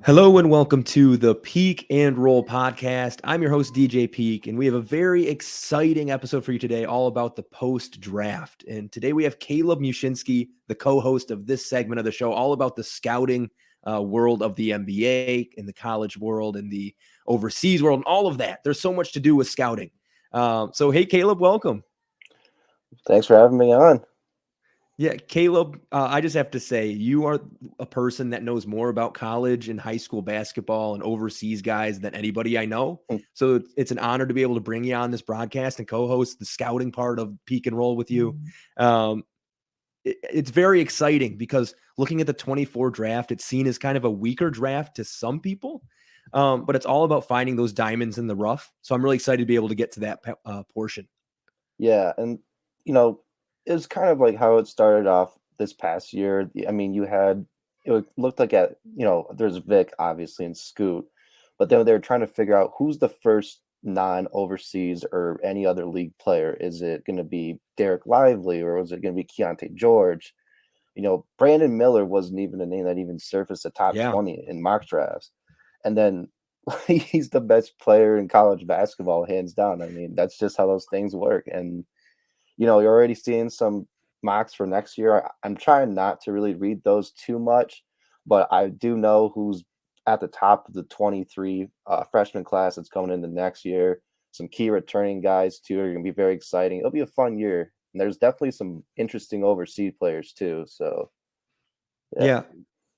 Hello and welcome to the Peak and Roll podcast. I'm your host, DJ Peak, and we have a very exciting episode for you today all about the post draft. And today we have Caleb Mushinski, the co host of this segment of the show, all about the scouting world of the NBA and the college world and the overseas world and all of that. There's so much to do with scouting. So, hey, Caleb, welcome. Thanks for having me on. Yeah, Caleb, I just have to say, you are a person that knows more about college and high school basketball and overseas guys than anybody I know. So it's an honor to be able to bring you on this broadcast and co-host the scouting part of Peak and Roll with you. It's very exciting because looking at the 24 draft, it's seen as kind of a weaker draft to some people, but it's all about finding those diamonds in the rough. So I'm really excited to be able to get to that portion. Yeah, and it was kind of like how it started off this past year. I mean, it looked like there's Vic obviously and Scoot, but then they were trying to figure out who's the first non-overseas or any other league player. Is it going to be Derek Lively or was it going to be Keontae George? Brandon Miller wasn't even a name that even surfaced the top 20 in mock drafts. And then he's the best player in college basketball, hands down. I mean, that's just how those things work. And you're already seeing some mocks for next year. I'm trying not to really read those too much, but I do know who's at the top of the 23 freshman class that's coming into next year. Some key returning guys, too, are going to be very exciting. It'll be a fun year. And there's definitely some interesting overseas players, too. So, yeah.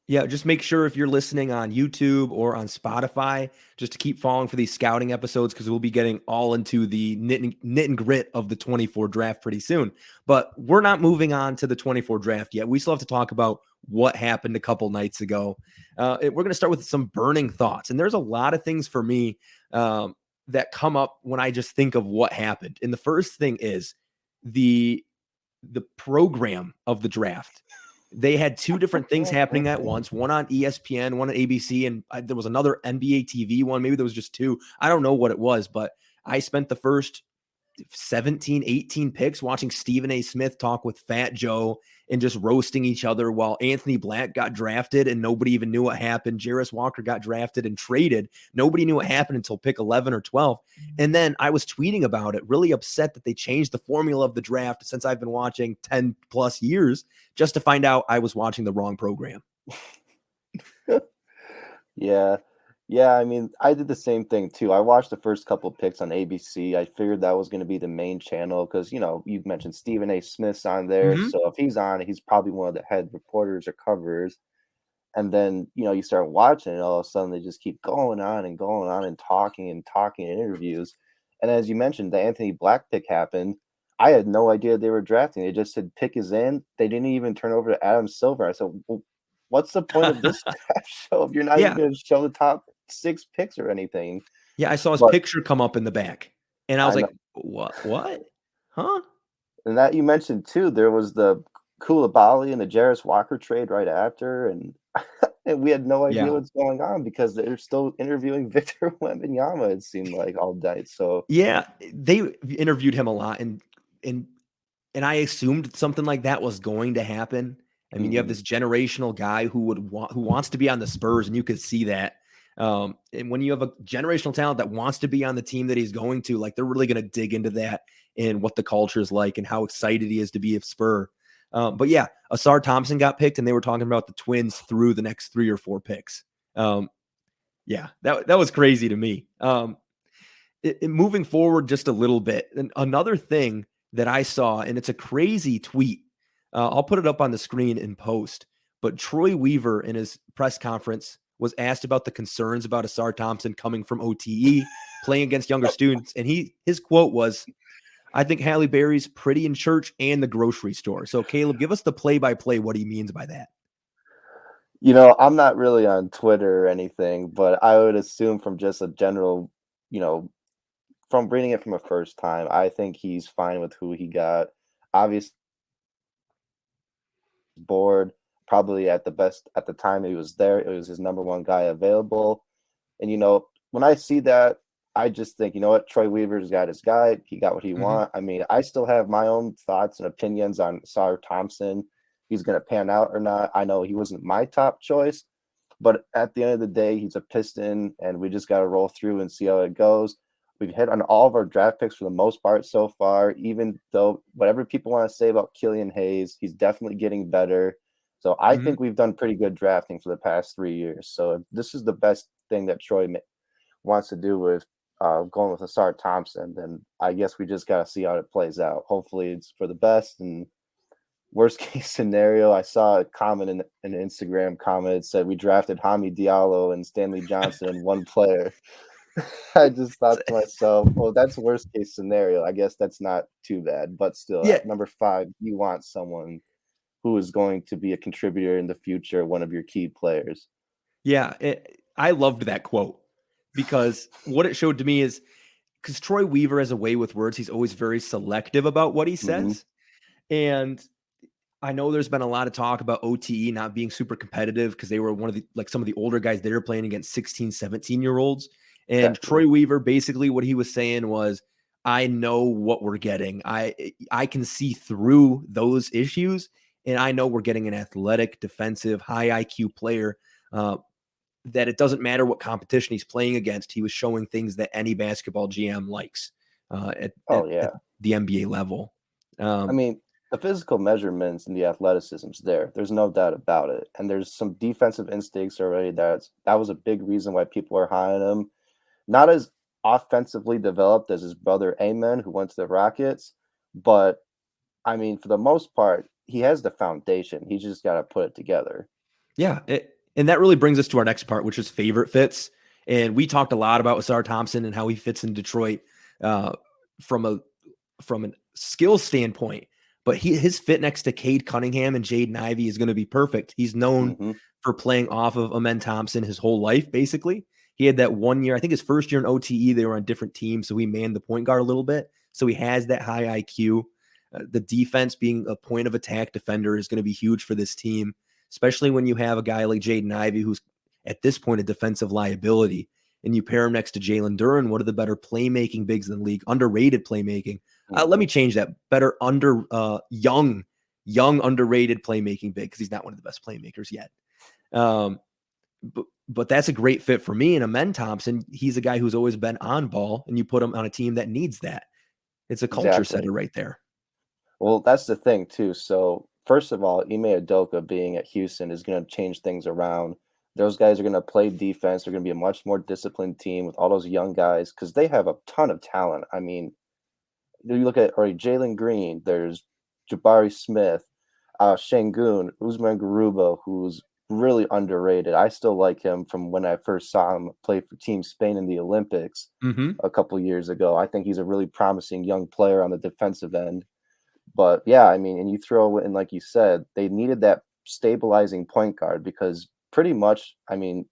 Yeah, just make sure if you're listening on YouTube or on Spotify, just to keep following for these scouting episodes because we'll be getting all into the knit and grit of the 24 draft pretty soon. But we're not moving on to the 24 draft yet. We still have to talk about what happened a couple nights ago. We're going to start with some burning thoughts. And there's a lot of things for me that come up when I just think of what happened. And the first thing is the program of the draft. They had two different things happening at once, one on ESPN, one on ABC, and there was another NBA TV one. Maybe there was just two. I don't know what it was, but I spent the first 17, 18 picks watching Stephen A. Smith talk with Fat Joe and just roasting each other while Anthony Black got drafted and nobody even knew what happened. Jarris Walker got drafted and traded. Nobody knew what happened until pick 11 or 12. And then I was tweeting about it, really upset that they changed the formula of the draft since I've been watching 10 plus years just to find out I was watching the wrong program. Yeah, I mean, I did the same thing too. I watched the first couple of picks on ABC. I figured that was going to be the main channel because, you mentioned Stephen A. Smith's on there. Mm-hmm. So if he's on, he's probably one of the head reporters or coverers. And then, you start watching it, all of a sudden they just keep going on and talking in interviews. And as you mentioned, the Anthony Black pick happened. I had no idea they were drafting. They just said pick is in. They didn't even turn over to Adam Silver. I said, well, what's the point of this draft show if you're not even going to show the top 6 picks or anything? Yeah, I saw his picture come up in the back, and I was like, what? Huh? And that you mentioned, too, there was the Koulibaly and the Jarris Walker trade right after, and we had no idea what's going on because they're still interviewing Victor Wembanyama, it seemed like, all night. So yeah, they interviewed him a lot, and I assumed something like that was going to happen. I mean, you have this generational guy who wants to be on the Spurs, and you could see that. And when you have a generational talent that wants to be on the team that he's going to, like, they're really going to dig into that and what the culture is like and how excited he is to be a Spur. But yeah, Asar Thompson got picked, and they were talking about the Twins through the next 3 or 4 picks. Yeah, that was crazy to me. Moving forward just a little bit, and another thing that I saw, and it's a crazy tweet. I'll put it up on the screen in post. But Troy Weaver in his press conference was asked about the concerns about Asar Thompson coming from OTE, playing against younger students. And his quote was, "I think Halle Berry's pretty in church and the grocery store." So Caleb, give us the play-by-play what he means by that. I'm not really on Twitter or anything, but I would assume from just a general, from reading it from a first time, I think he's fine with who he got. Obviously, board probably at the time he was there. It was his number one guy available. And, when I see that, I just think, Troy Weaver's got his guy. He got what he want. I mean, I still have my own thoughts and opinions on Asar Thompson. He's going to pan out or not. I know he wasn't my top choice, But at the end of the day, he's a Piston, and we just got to roll through and see how it goes. We've hit on all of our draft picks for the most part so far, even though whatever people want to say about Killian Hayes, he's definitely getting better. So I Mhm. think we've done pretty good drafting for the past 3 years. So if this is the best thing that Troy wants to do with going with Asar Thompson, then I guess we just got to see how it plays out. Hopefully it's for the best. And worst case scenario, I saw a comment in an Instagram comment. It said we drafted Hami Diallo and Stanley Johnson in one player. I just thought to myself, well, that's worst case scenario. I guess that's not too bad. But still, Yeah, at number 5, you want someone who is going to be a contributor in the future, one of your key players. yeah. I loved that quote because what it showed to me is because Troy Weaver has a way with words. He's always very selective about what he Mm-hmm. says. And I know there's been a lot of talk about OTE not being super competitive because they were one of the some of the older guys they were playing against 16, 17-year-olds. And Exactly. Troy Weaver, basically what he was saying was, I know what we're getting. I can see through those issues, and I know we're getting an athletic, defensive, high IQ player. That it doesn't matter what competition he's playing against. He was showing things that any basketball GM likes Oh, at yeah. the NBA level. I Um, mean, the physical measurements and the athleticism's there. There's no doubt about it. And there's some defensive instincts already that was a big reason why people are high on him. Not as offensively developed as his brother Amen, who went to the Rockets, but I mean, for the most part, he has the foundation. He's just got to put it together. Yeah, and that really brings us to our next part, which is favorite fits. And we talked a lot about Asar Thompson and how he fits in Detroit uh, from a skill standpoint. But his fit next to Cade Cunningham and Jaden Ivey is going to be perfect. He's known Hmm. for playing off of Amen Thompson his whole life, basically. He had that 1 year, I think his first year in OTE, they were on different teams, so he manned the point guard a little bit. So he has that high IQ. The defense being a point of attack defender is going to be huge for this team, especially when you have a guy like Jaden Ivey, who's at this point a defensive liability, and you pair him next to Jalen Duren, one of the better playmaking bigs in the league, underrated playmaking. Let Hmm. me change that. Better young underrated playmaking big because he's not one of the best playmakers yet. Um, but that's a great fit for me. And Amen Thompson, he's a guy who's always been on ball, and you put him on a team that needs that. It's a culture Exactly. setter right there. Well, that's the thing too. So first of all, Ime Udoka being at Houston is going to change things around. Those guys are going to play defense. They're going to be a much more disciplined team with all those young guys because they have a ton of talent. I mean, you look at already Jalen Green. There's Jabari Smith, Shangun, Usman Garuba, who's really underrated. I still like him from when I first saw him play for Team Spain in the Olympics Mm-hmm. a couple years ago. I think he's a really promising young player on the defensive end. But yeah, I mean, and you throw in, like you said, they needed that stabilizing point guard because pretty much, I mean,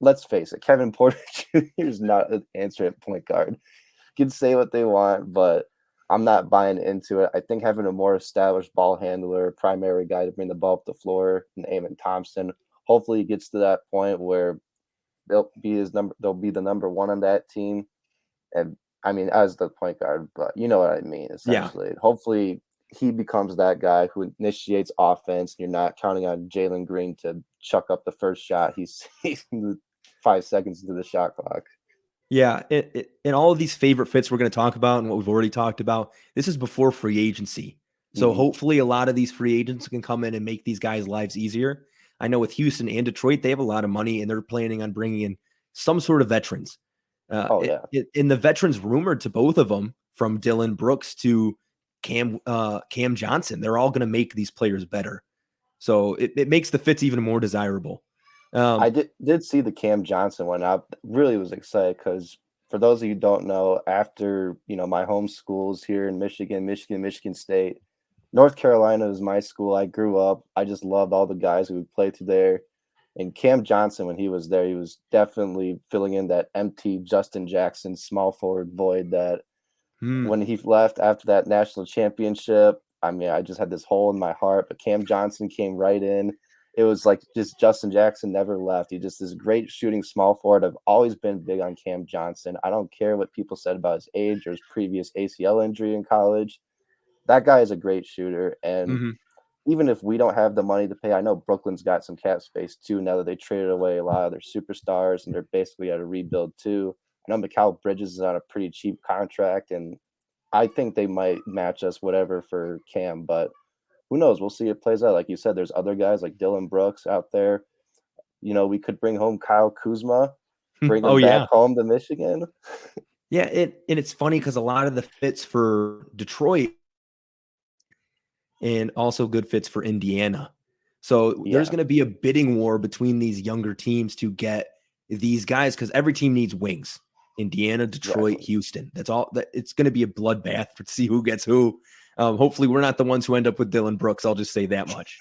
let's face it, Kevin Porter Jr. is not an answer at point guard. Can say what they want, but I'm not buying into it. I think having a more established ball handler, primary guy to bring the ball up the floor, and Eamon Thompson, hopefully he gets to that point where they'll be the number one on that team. And I mean, as the point guard, but you know what I mean, Yeah. essentially. Hopefully he becomes that guy who initiates offense. You're not counting on Jalen Green to chuck up the first shot he's 5 seconds into the shot clock. Yeah, and all of these favorite fits we're going to talk about and what we've already talked about, this is before free agency. So Hmm. hopefully a lot of these free agents can come in and make these guys' lives easier. I know with Houston and Detroit, they have a lot of money and they're planning on bringing in some sort of veterans. Oh yeah. In the veterans rumored to both of them, from Dylan Brooks to Cam Johnson, they're all going to make these players better. So it makes the fits even more desirable. I Um, did see the Cam Johnson one. I really was excited because for those of you who don't know, after my home schools here in Michigan, Michigan State, North Carolina is my school. I grew up. I just loved all the guys who would play through there. And Cam Johnson, when he was there, he was definitely filling in that empty Justin Jackson small forward void that hmm, when he left after that national championship, I mean, I just had this hole in my heart. But Cam Johnson came right in. It was like just Justin Jackson never left. He just this great shooting small forward. I've always been big on Cam Johnson. I don't care what people said about his age or his previous ACL injury in college. That guy is a great shooter. And hmm even if we don't have the money to pay, I know Brooklyn's got some cap space too now that they traded away a lot of their superstars and they're basically at a rebuild too. I know Mikal Bridges is on a pretty cheap contract, and I think they might match us whatever for Cam, but who knows? We'll see if it plays out. Like you said, there's other guys like Dylan Brooks out there. We could bring home Kyle Kuzma, bring Oh him back yeah. home to Michigan. Yeah, and it's funny because a lot of the fits for Detroit and also good fits for Indiana. So there's Yeah, going to be a bidding war between these younger teams to get these guys because every team needs wings. Indiana, Detroit, exactly. Houston. That's all. It's going to be a bloodbath to see who gets who. Hopefully, we're not the ones who end up with Dylan Brooks. I'll just say that much.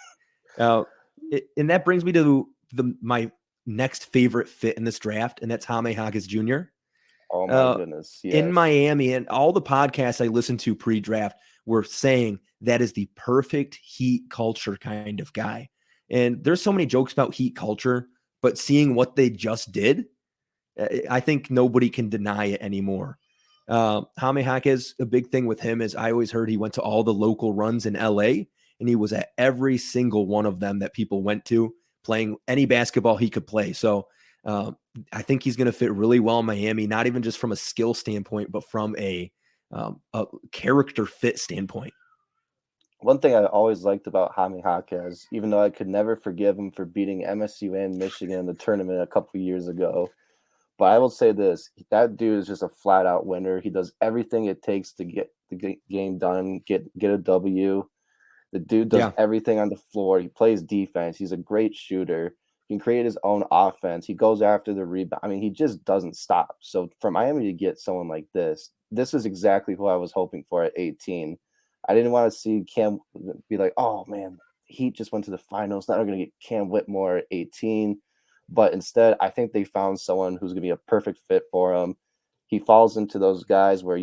And that brings me to my next favorite fit in this draft, and that's Jaime Jaquez Jr. Oh my goodness, In yes. Miami, and all the podcasts I listened to pre-draft were saying that is the perfect Heat culture kind of guy. And there's so many jokes about Heat culture, but seeing what they just did, I think nobody can deny it anymore. Jaime Jaquez, a big thing with him is I always heard he went to all the local runs in LA, and he was at every single one of them that people went to, playing any basketball he could play. So I think he's going to fit really well in Miami, not even just from a skill standpoint, but from a character fit standpoint. One thing I always liked about Jaime Jaquez, even though I could never forgive him for beating MSU and Michigan in the tournament a couple years ago, but I will say this: that dude is just a flat out winner. He does everything it takes to get the game done, get a W. The dude does Yeah. everything on the floor. He plays defense. He's a great shooter. He can create his own offense. He goes after the rebound. I mean, he just doesn't stop. So for Miami to get someone like this is exactly who I was hoping for at 18. I didn't want to see Cam be like, oh man, Heat just went to the finals. Now we're going to get Cam Whitmore at 18. But instead, I think they found someone who's going to be a perfect fit for him. He falls into those guys where,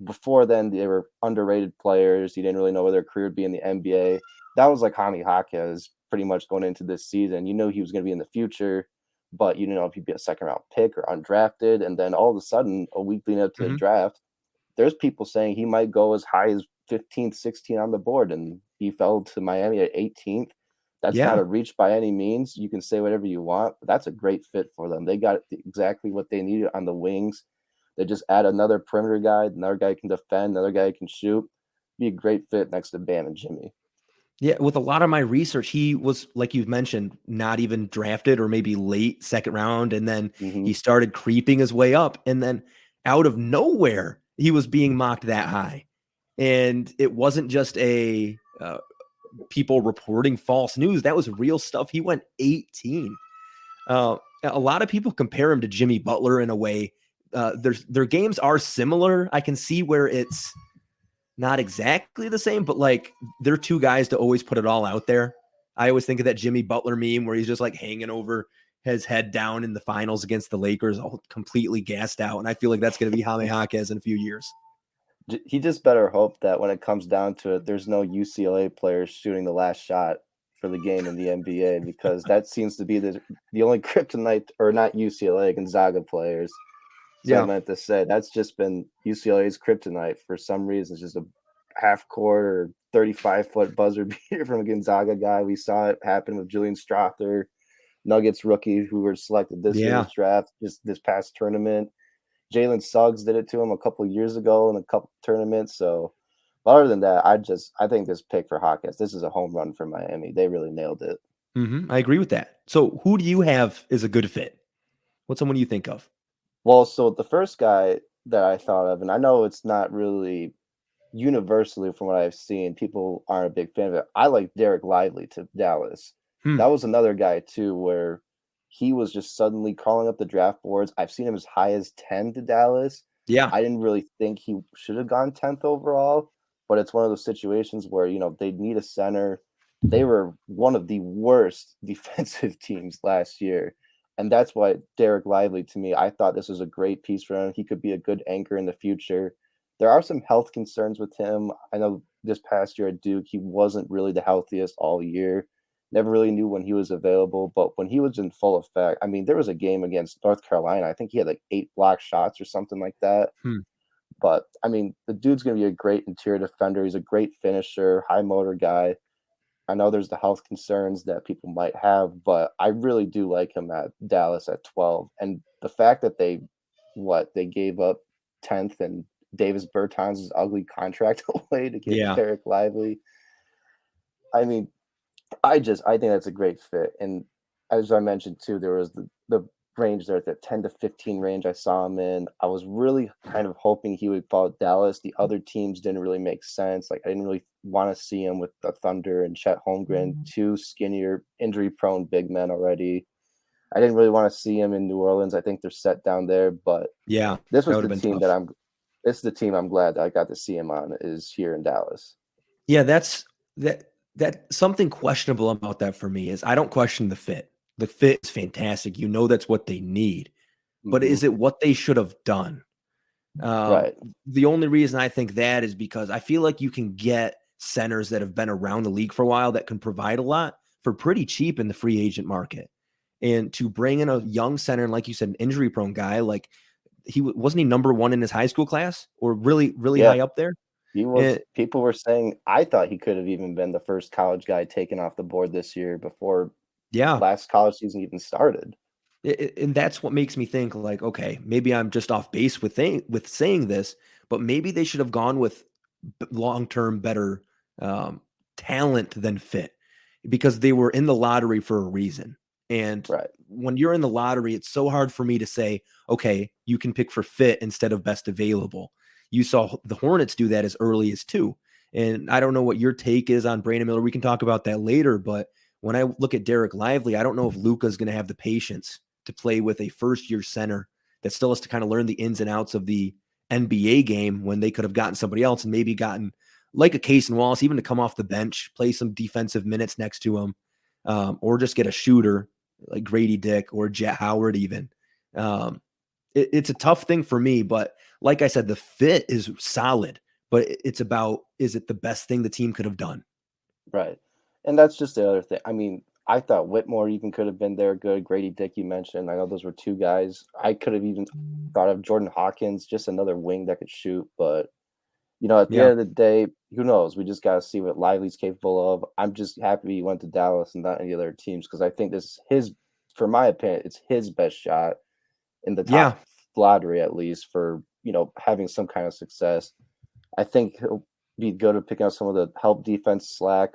before then they were underrated players. You didn't really know where their career would be in the NBA. That was like Jaime Jaquez pretty much going into this season. You knew he was going to be in the future, but you didn't know if he'd be a second round pick or undrafted. And then all of a sudden, a week leading up to the draft, there's people saying he might go as high as 15th, 16 on the board, and he fell to Miami at 18th. That's not Yeah. a reach by any means. You can say whatever you want, but that's a great fit for them. They got exactly what they needed on the wings. They just add another perimeter guy, another guy can defend, another guy can shoot. Be a great fit next to Bam and Jimmy. Yeah, with a lot of my research, he was, like you mentioned, not even drafted or maybe late second round. And then Mm-hmm. he started creeping his way up. And then out of nowhere, he was being mocked that high. And it wasn't just people reporting false news. That was real stuff. He went 18. A lot of people compare him to Jimmy Butler in a way. Their games are similar. I can see where it's not exactly the same, but like they're two guys to always put it all out there. I always think of that Jimmy Butler meme where he's just like hanging over his head down in the finals against the Lakers, all completely gassed out. And I feel like that's going to be Jaime Jaquez in a few years. He just better hope that when it comes down to it, there's no UCLA players shooting the last shot for the game in the NBA, because that seems to be the only kryptonite, or not UCLA, Gonzaga players. So I Yeah. meant to say that's just been UCLA's kryptonite for some reason. It's just a half court or 35-foot buzzer beater from a Gonzaga guy. We saw it happen with Julian Strother, Nuggets rookie who were selected this year's draft, just this past tournament. Jalen Suggs did it to him a couple years ago in a couple tournaments. So other than that, I think this pick for Hawkins, this is a home run for Miami. They really nailed it. I agree with that. So who do you have is a good fit? What's someone you think of? Well, so the first guy that I thought of, and I know it's not really universally from what I've seen, people aren't a big fan of it. I like Derek Lively to Dallas. That was another guy too, where he was just suddenly crawling up the draft boards. I've seen him as high as 10 to Dallas. Yeah. I didn't really think he should have gone 10th overall, but it's one of those situations where, they need a center. They were one of the worst defensive teams last year. And that's why Derek Lively, to me, I thought this was a great piece for him. He could be a good anchor in the future. There are some health concerns with him. I know this past year at Duke, he wasn't really the healthiest all year. Never really knew when he was available, but when he was in full effect, I mean, there was a game against North Carolina. I think he had like 8 block shots or something like that. But I mean, the dude's going to be a great interior defender. He's a great finisher, high motor guy. I know there's the health concerns that people might have, but I really do like him at Dallas at 12. And the fact that they gave up 10th and Davis Bertans' ugly contract away to get Yeah. Derek Lively. I mean, I think that's a great fit. And as I mentioned too, there was the range there, the 10 to 15 range I saw him in. I was really kind of hoping he would fall at Dallas. The other teams didn't really make sense. Like I didn't really want to see him with the Thunder and Chet Holmgren, two skinnier, injury-prone big men already. I didn't really want to see him in New Orleans. I think they're set down there, but Yeah. this was That would the have been team tough. this is the team I'm glad that I got to see him on is here in Dallas. Yeah, that something questionable about that for me is I don't question the fit. The fit is fantastic. You know that's what they need. But Mm-hmm. is it what they should have done? Right. The only reason I think that is because I feel like you can get centers that have been around the league for a while that can provide a lot for pretty cheap in the free agent market. And to bring in a young center, and like you said, an injury prone guy, like wasn't he number one in his high school class or really, really Yeah. high up there? He was. And People were saying I thought he could have even been the first college guy taken off the board this year before yeah, last college season even started. and that's what makes me think like, okay, maybe I'm just off base with saying this, but maybe they should have gone with long-term better um, talent than fit because they were in the lottery for a reason. And Right. when you're in the lottery, it's so hard for me to say, okay, you can pick for fit instead of best available. You saw the Hornets do that as early as 2. And I don't know what your take is on Brandon Miller. We can talk about that later. But when I look at Derek Lively, I don't know if Luka's going to have the patience to play with a first-year center that still has to kind of learn the ins and outs of the NBA game when they could have gotten somebody else and maybe gotten like a Case and Wallace, even to come off the bench, play some defensive minutes next to him, or just get a shooter like Grady Dick or Jet Howard even. It's a tough thing for me, but like I said, the fit is solid, but it's about, is it the best thing the team could have done? Right. And that's just the other thing. I mean, I thought Whitmore even could have been there good. Grady Dick, you mentioned. I know those were two guys. I could have even thought of Jordan Hawkins, just another wing that could shoot. But, at the Yeah. end of the day, who knows? We just got to see what Lively's capable of. I'm just happy he went to Dallas and not any other teams because I think this is for my opinion, it's his best shot in the Yeah. top lottery, at least for, having some kind of success. I think he'll be good at picking up some of the help defense slack.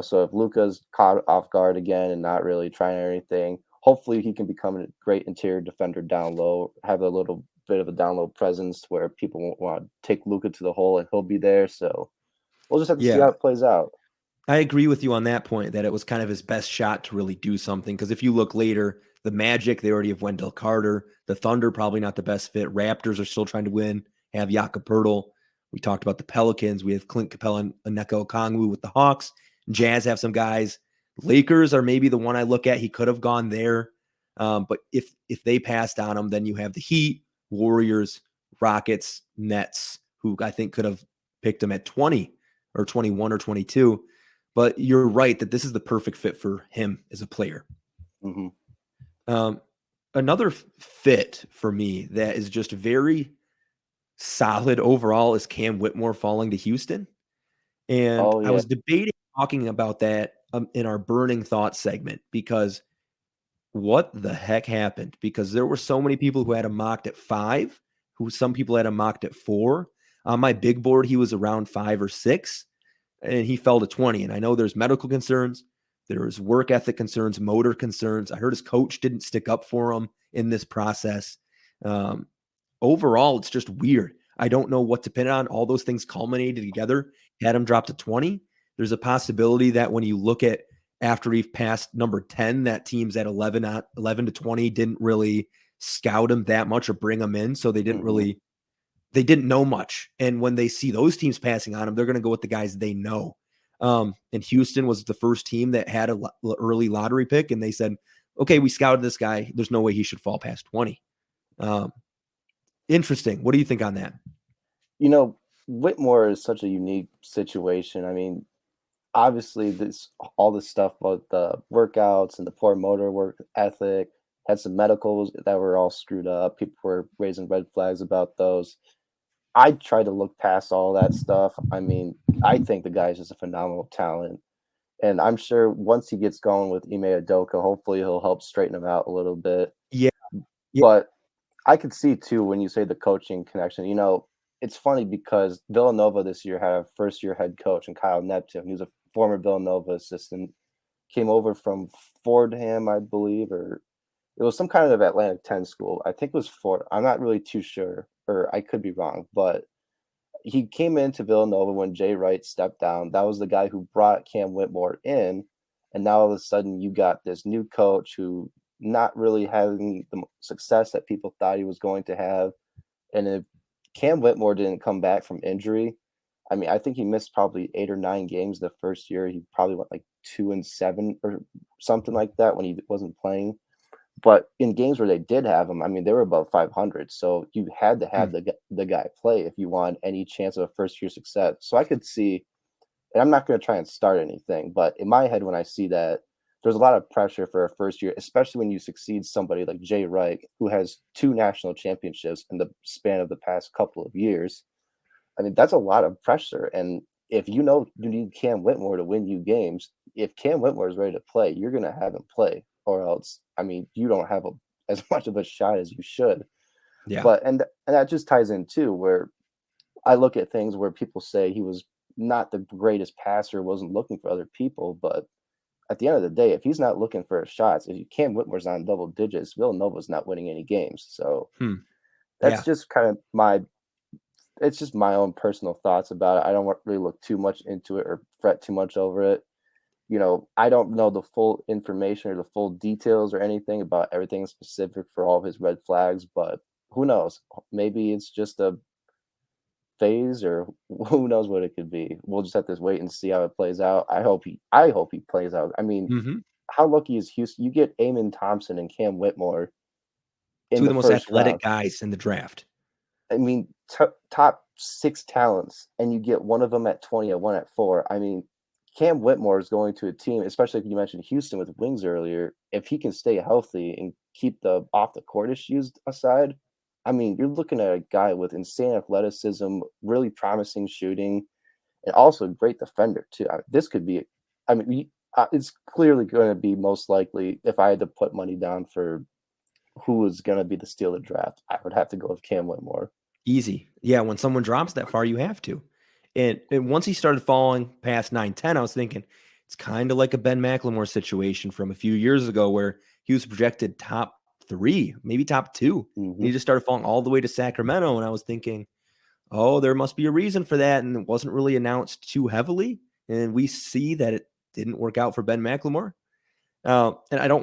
So if Luka's caught off guard again and not really trying anything, hopefully he can become a great interior defender down low, have a little bit of a down low presence where people won't want to take Luka to the hole and he'll be there. So we'll just have to see Yeah. how it plays out. I agree with you on that point that it was kind of his best shot to really do something. Because if you look later, the Magic, they already have Wendell Carter. The Thunder, probably not the best fit. Raptors are still trying to win, have Jakob Poeltl. We talked about the Pelicans. We have Clint Capella and Onyeka Okongwu with the Hawks. Jazz have some guys. Lakers are maybe the one I look at. He could have gone there. But if they passed on him, then you have the Heat, Warriors, Rockets, Nets, who I think could have picked him at 20 or 21 or 22. But you're right that this is the perfect fit for him as a player. Mm-hmm. Another fit for me that is just very solid overall is Cam Whitmore falling to Houston. And Oh, I yeah. was debating talking about that in our burning thoughts segment because what the heck happened? Because there were so many people who had him mocked at 5, some people had him mocked at 4. On my big board, he was around 5 or 6. And he fell to 20. And I know there's medical concerns, there's work ethic concerns, motor concerns. I heard his coach didn't stick up for him in this process. Overall, it's just weird. I don't know what to pin it on. All those things culminated together, had him drop to 20. There's a possibility that when you look at after he passed number 10, that teams at 11 to 20 didn't really scout him that much or bring him in. So they didn't Mm-hmm. they didn't know much. And when they see those teams passing on him, they're going to go with the guys they know. And Houston was the first team that had an early lottery pick. And they said, okay, we scouted this guy. There's no way he should fall past 20. Interesting. What do you think on that? Whitmore is such a unique situation. I mean, obviously all this stuff about the workouts and the poor motor work ethic, had some medicals that were all screwed up. People were raising red flags about those. I try to look past all that stuff. I mean, I think the guy's just a phenomenal talent. And I'm sure once he gets going with Ime Udoka, hopefully he'll help straighten him out a little bit. Yeah. Yeah. But I could see too when you say the coaching connection. It's funny because Villanova this year had a first-year head coach, and Kyle Neptune, who's a former Villanova assistant, came over from Fordham, I believe, or it was some kind of Atlantic 10 school. I think it was Ford. I'm not really too sure, or I could be wrong, but he came into Villanova when Jay Wright stepped down. That was the guy who brought Cam Whitmore in, and now all of a sudden you got this new coach who not really having the success that people thought he was going to have. And if Cam Whitmore didn't come back from injury, I mean, I think he missed probably 8 or 9 games the first year. He probably went like 2-7 or something like that when he wasn't playing. But in games where they did have him, I mean, they were above 500. So you had to have the guy play if you want any chance of a first-year success. So I could see, and I'm not going to try and start anything, but in my head, when I see that, there's a lot of pressure for a first year, especially when you succeed somebody like Jay Wright, who has 2 national championships in the span of the past couple of years. I mean, that's a lot of pressure. And if you need Cam Whitmore to win you games, if Cam Whitmore is ready to play, you're going to have him play, or else, I mean, you don't have as much of a shot as you should. Yeah. But and that just ties in too, where I look at things where people say he was not the greatest passer, wasn't looking for other people, but at the end of the day, if he's not looking for shots, if Cam Whitmore's on double digits, Villanova's not winning any games. So that's just kind of it's just my own personal thoughts about it. I don't really look too much into it or fret too much over it. I don't know the full information or the full details or anything about everything specific for all of his red flags, but who knows? Maybe it's just a phase, or who knows what it could be. We'll just have to wait and see how it plays out. I hope he plays out. I mean, how lucky is Houston? You get Amon Thompson and Cam Whitmore in 2 of the the most first athletic round. guys in the draft. I mean, top 6 talents, and you get one of them at 20 and one at 4. I mean, Cam Whitmore is going to a team, especially if you mentioned Houston with wings earlier. If he can stay healthy and keep the off the court issues aside, I mean, you're looking at a guy with insane athleticism, really promising shooting, and also a great defender too. This could be, I mean, it's clearly going to be most likely, if I had to put money down for who was going to be the steal of the draft, I would have to go with Cam Whitmore. Easy. Yeah, when someone drops that far, you have to. And once he started falling past 9-10, I was thinking it's kind of like a Ben McLemore situation from a few years ago where he was projected top 3, maybe top 2. And he just started falling all the way to Sacramento. And I was thinking, oh, there must be a reason for that. And it wasn't really announced too heavily. And we see that it didn't work out for Ben McLemore. And I don't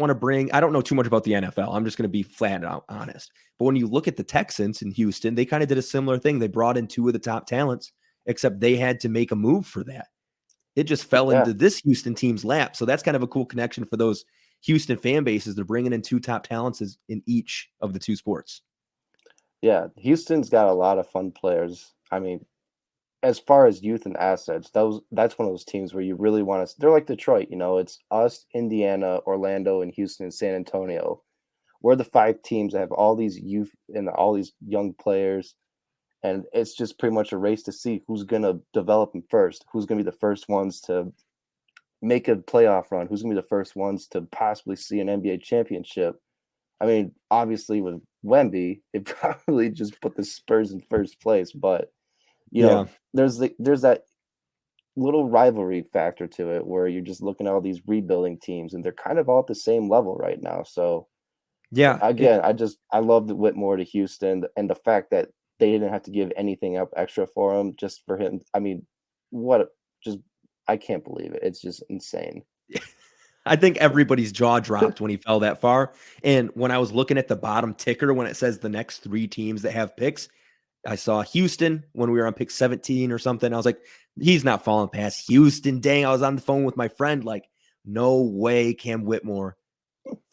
know too much about the NFL. I'm just going to be flat out honest. But when you look at the Texans in Houston, they kind of did a similar thing. They brought in 2 of the top talents, except they had to make a move for that. It just fell into this Houston team's lap. So that's kind of a cool connection for those Houston fan bases. They're bringing in 2 top talents in each of the 2 sports. Yeah, Houston's got a lot of fun players. I mean, as far as youth and assets, that's one of those teams where you really want to. They're like Detroit, it's us, Indiana, Orlando, and Houston and San Antonio. We're the 5 teams that have all these youth and all these young players, and it's just pretty much a race to see who's going to develop them first, who's going to be the first ones to make a playoff run, who's going to be the first ones to possibly see an NBA championship. I mean, obviously with Wemby, it probably just put the Spurs in first place, but there's that little rivalry factor to it where you're just looking at all these rebuilding teams, and they're kind of all at the same level right now. So again, I love the Whitmore to Houston, and the fact that they didn't have to give anything up extra for him, just for him. I mean, I can't believe it. It's just insane. I think everybody's jaw dropped when he fell that far. And when I was looking at the bottom ticker, when it says the next 3 teams that have picks, I saw Houston when we were on pick 17 or something. I was like, he's not falling past Houston. Dang, I was on the phone with my friend. Like, no way Cam Whitmore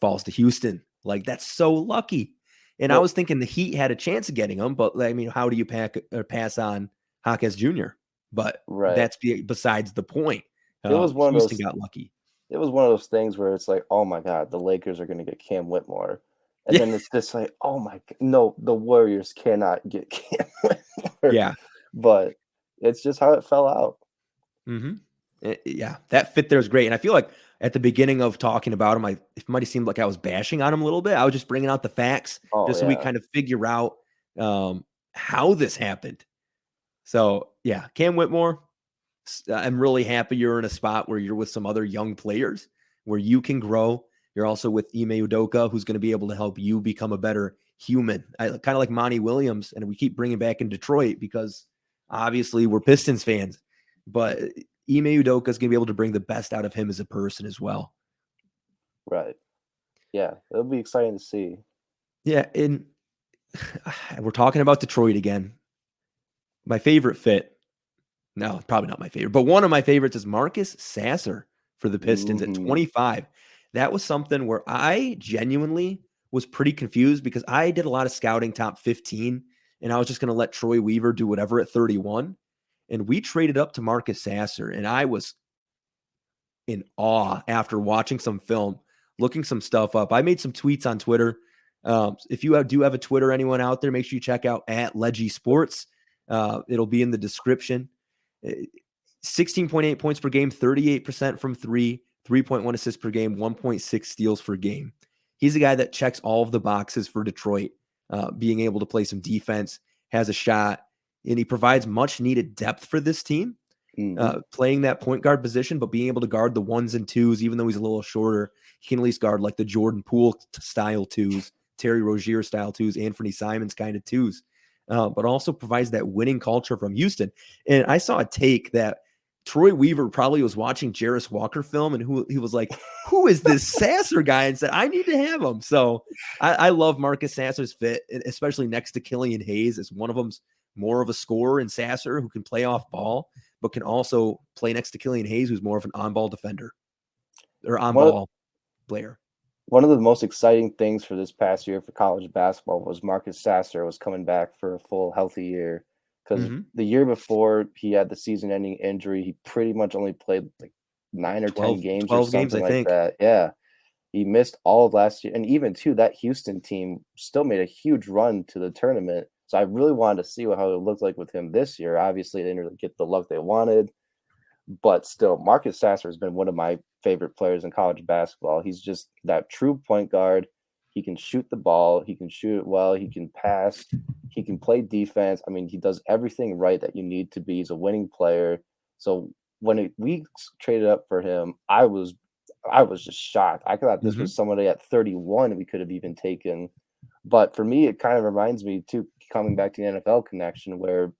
falls to Houston. Like, that's so lucky. And I was thinking the Heat had a chance of getting him, but I mean, how do you pass on Hawkins Jr.? But that's besides the point. It was one Houston of those, got lucky. It was one of those things where it's like, oh my God, the Lakers are going to get Cam Whitmore. And then it's just like, oh my God, no, the Warriors cannot get Cam Whitmore. Yeah. But it's just how it fell out. Mm-hmm. Yeah, that fit there is great. And I feel like at the beginning of talking about him, it might have seemed like I was bashing on him a little bit. I was just bringing out the facts Oh just so we yeah, kind of figure out how this happened. So yeah, Cam Whitmore, I'm really happy you're in a spot where you're with some other young players where you can grow. You're also with Ime Udoka, who's going to be able to help you become a better human. Kind of like Monty Williams, and we keep bringing back in Detroit because obviously we're Pistons fans, but Ime Udoka is going to be able to bring the best out of him as a person as well. right. Yeah, it'll be exciting to see. Yeah, and we're talking about Detroit again. My favorite fit. No, probably not my favorite, but one of my favorites is Marcus Sasser for the Pistons at Mm-hmm. 25. That was something where I genuinely was pretty confused because I did a lot of scouting top 15, and I was just going to let Troy Weaver do whatever at 31. And we traded up to Marcus Sasser, and I was in awe after watching some film, looking some stuff up. I made some tweets on Twitter. If you do have a Twitter, anyone out there, make sure you check out at Leggy Sports. It'll be in the description. 16.8 points per game, 38% from three, 3.1 assists per game, 1.6 steals per game. He's a guy that checks all of the boxes for Detroit, being able to play some defense, has a shot, and he provides much needed depth for this team. Playing that point guard position, but being able to guard the ones and twos, even though he's a little shorter, he can at least guard like the Jordan Poole style twos, Terry Rozier style twos, Anthony Simons kind of twos, but also provides that winning culture from Houston. And I saw a take that Troy Weaver probably was watching Jarris Walker film, and he was like, "Who is this Sasser guy?" and said, "I need to have him." So I love Marcus Sasser's fit, especially next to Killian Hayes, as one of them's more of a scorer in Sasser who can play off ball, but can also play next to Killian Hayes, who's more of an on-ball defender or on-ball player. One of the most exciting things for this past year for college basketball was Marcus Sasser was coming back for a full healthy year. Because the year before he had the season-ending injury, he pretty much only played like 9 or 10 games or something like that. Yeah, he missed all of last year, and even too, that Houston team still made a huge run to the tournament. So I really wanted to see how it looked like with him this year. Obviously, they didn't really get the luck they wanted, but still, Marcus Sasser has been one of my favorite players in college basketball. He's just that true point guard. He can shoot the ball. He can shoot it well. He can pass. He can play defense. I mean, he does everything right that you need to be. He's a winning player. So when we traded up for him, I was just shocked. I thought this was somebody at 31 we could have even taken. But for me, it kind of reminds me too, coming back to the NFL connection, where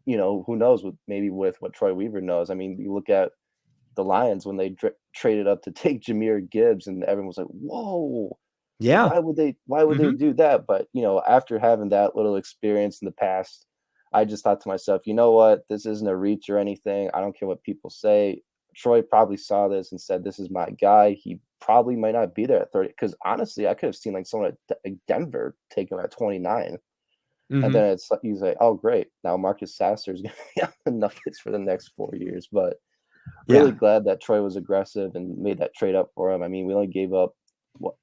who knows maybe with what Troy Weaver knows. I mean, you look at the Lions when they traded up to take Jahmyr Gibbs, and everyone was like, "Whoa, Yeah. why would they do that?" But after having that little experience in the past, I just thought to myself, you know what, this isn't a reach or anything. I don't care what people say. Troy probably saw this and said, "This is my guy." He probably might not be there at 30, because honestly, I could have seen like someone at Denver take him at 29. And then he's like, "Oh, great. Now Marcus Sasser is going to be on the Nuggets for the next 4 years." But really glad that Troy was aggressive and made that trade up for him. I mean, we only gave up,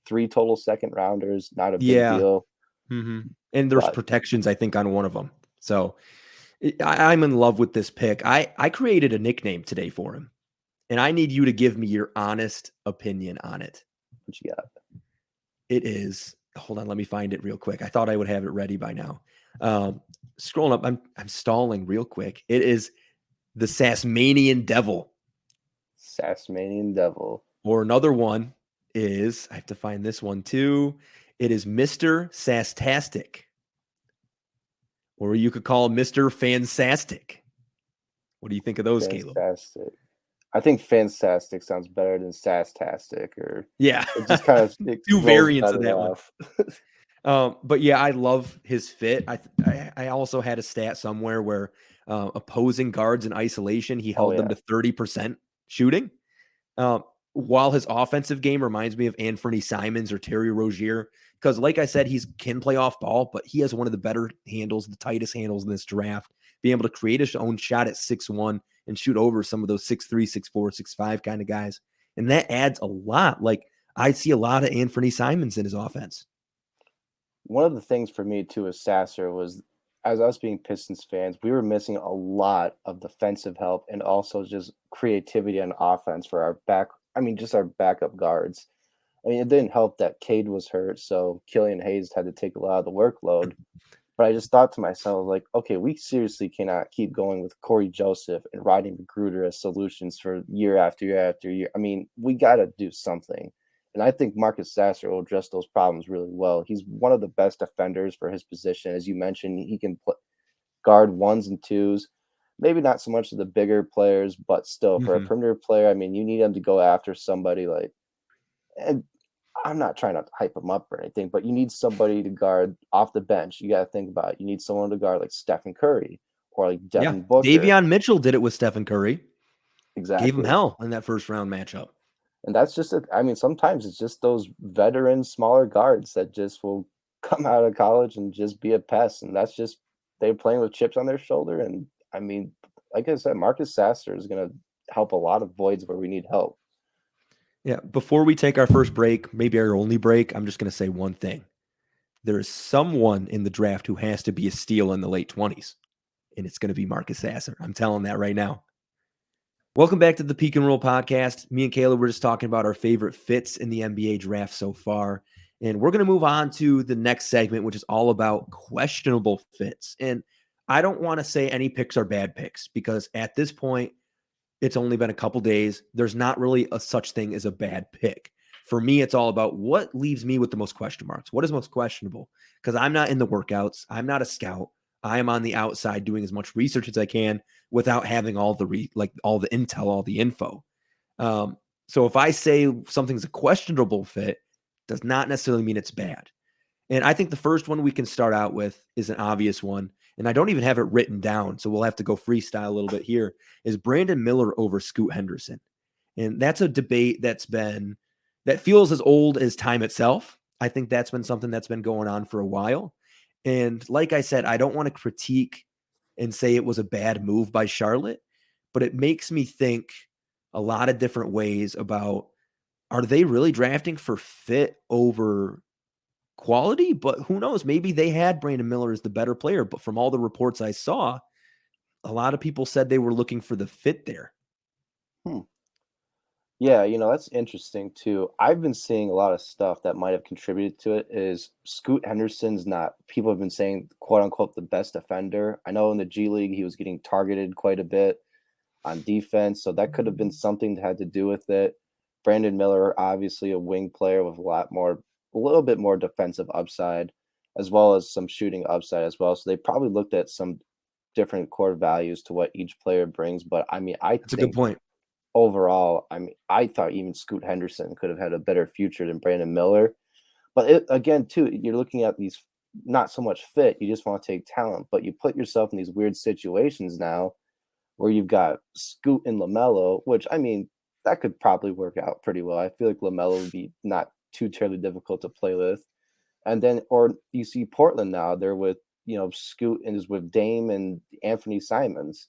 3 total second rounders. Not a big deal. And there's protections, I think, on one of them. So I'm in love with this pick. I created a nickname today for him, and I need you to give me your honest opinion on it. What you got? It is, hold on, let me find it real quick. I thought I would have it ready by now. Scrolling up, I'm stalling real quick. It is the Sasmanian Devil. Sasmanian Devil. Or another one is, I have to find this one too. It is Mr. Sastastic. Or you could call him Mr. Fansastic. What do you think of those, Caleb? Fantastic. I think Fantastic sounds better than Sastastic, or it just kind of two variants of that off. one. But yeah, I love his fit. I also had a stat somewhere where opposing guards in isolation, he held them to 30% shooting. While his offensive game reminds me of Anthony Simons or Terry Rozier, because like I said, he can play off ball, but he has one of the better handles, the tightest handles in this draft, being able to create his own shot at 6'1" and shoot over some of those 6'3", 6'4", 6'5" kind of guys. And that adds a lot. Like, I see a lot of Anthony Simons in his offense. One of the things for me too with Sasser was, as us being Pistons fans, we were missing a lot of defensive help and also just creativity on offense for our back. I mean, just our backup guards. I mean, it didn't help that Cade was hurt, so Killian Hayes had to take a lot of the workload. But I just thought to myself, like, okay, we seriously cannot keep going with Corey Joseph and Rodney McGruder as solutions for year after year after year. I mean, we got to do something. And I think Marcus Sasser will address those problems really well. He's one of the best defenders for his position. As you mentioned, he can guard ones and twos. Maybe not so much of the bigger players, but still for a perimeter player, I mean, you need him to go after somebody like, and I'm not trying to hype him up or anything, but you need somebody to guard off the bench. You got to think about it. You need someone to guard like Stephen Curry or like Yeah. Devin Booker. Davion Mitchell did it with Stephen Curry. Exactly. Gave him hell in that first round matchup. And that's just it. I mean, sometimes it's just those veteran, smaller guards that just will come out of college and just be a pest. And that's just they're playing with chips on their shoulder. And I mean, like I said, Marcus Sasser is going to help a lot of voids where we need help. Yeah. Before we take our first break, maybe our only break, I'm just going to say one thing. There is someone in the draft who has to be a steal in the late 20s, and it's going to be Marcus Sasser. I'm telling that right now. Welcome back to the Peak and Roll podcast. Me and Kayla were just talking about our favorite fits in the NBA draft so far. And we're going to move on to the next segment, which is all about questionable fits. And I don't want to say any picks are bad picks because at this point, it's only been a couple days. There's not really a such thing as a bad pick. For me, it's all about what leaves me with the most question marks. What is most questionable? Because I'm not in the workouts. I'm not a scout. I am on the outside doing as much research as I can without having all the all the intel, all the info. So if I say something's a questionable fit, does not necessarily mean it's bad. And I think the first one we can start out with is an obvious one. And I don't even have it written down, so we'll have to go freestyle a little bit here, is Brandon Miller over Scoot Henderson. And that's a debate that feels as old as time itself. I think that's been something that's been going on for a while. And like I said, I don't want to critique and say it was a bad move by Charlotte, but it makes me think a lot of different ways about, are they really drafting for fit over quality? But who knows? Maybe they had Brandon Miller as the better player. But from all the reports I saw, a lot of people said they were looking for the fit there. Yeah, that's interesting too. I've been seeing a lot of stuff that might have contributed to it. Is Scoot Henderson's not, people have been saying, quote unquote, the best defender. I know in the G League he was getting targeted quite a bit on defense, so that could have been something that had to do with it. Brandon Miller, obviously a wing player with a little bit more defensive upside, as well as some shooting upside as well. So they probably looked at some different core values to what each player brings. But I mean, That's a good point. Overall, I mean, I thought even Scoot Henderson could have had a better future than Brandon Miller. But again, too, you're looking at these not so much fit. You just want to take talent, but you put yourself in these weird situations now where you've got Scoot and LaMelo, which, I mean, that could probably work out pretty well. I feel like LaMelo would be not too terribly difficult to play with. And then, or you see Portland now, they're with, Scoot and is with Dame and Anthony Simons.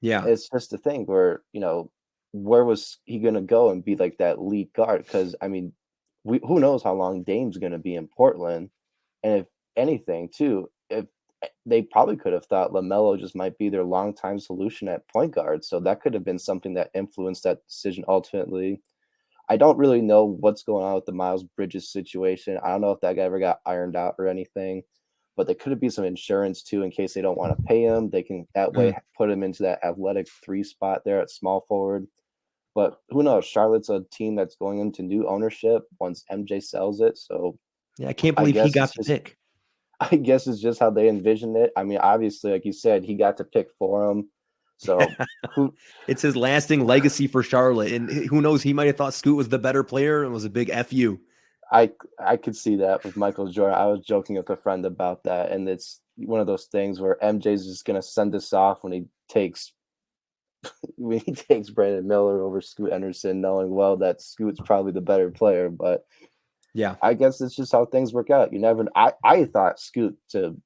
Yeah. It's just a thing where, where was he going to go and be like that lead guard? Because, I mean, who knows how long Dame's going to be in Portland. And if anything, too, if they probably could have thought LaMelo just might be their longtime solution at point guard. So that could have been something that influenced that decision ultimately. I don't really know what's going on with the Miles Bridges situation. I don't know if that guy ever got ironed out or anything, but there could be some insurance too in case they don't want to pay him. They can that way put him into that athletic 3 spot there at small forward. But who knows? Charlotte's a team that's going into new ownership once MJ sells it. So yeah, I can't believe he got the pick. I guess it's just how they envisioned it. I mean, obviously, like you said, he got to pick for him. So it's his lasting legacy for Charlotte. And who knows, he might have thought Scoot was the better player and was a big FU. I could see that with Michael Jordan. I was joking with a friend about that. And it's one of those things where MJ's just going to send us off when he takes Brandon Miller over Scoot Henderson, knowing well that Scoot's probably the better player. But yeah, I guess it's just how things work out. You never. I thought Scoot to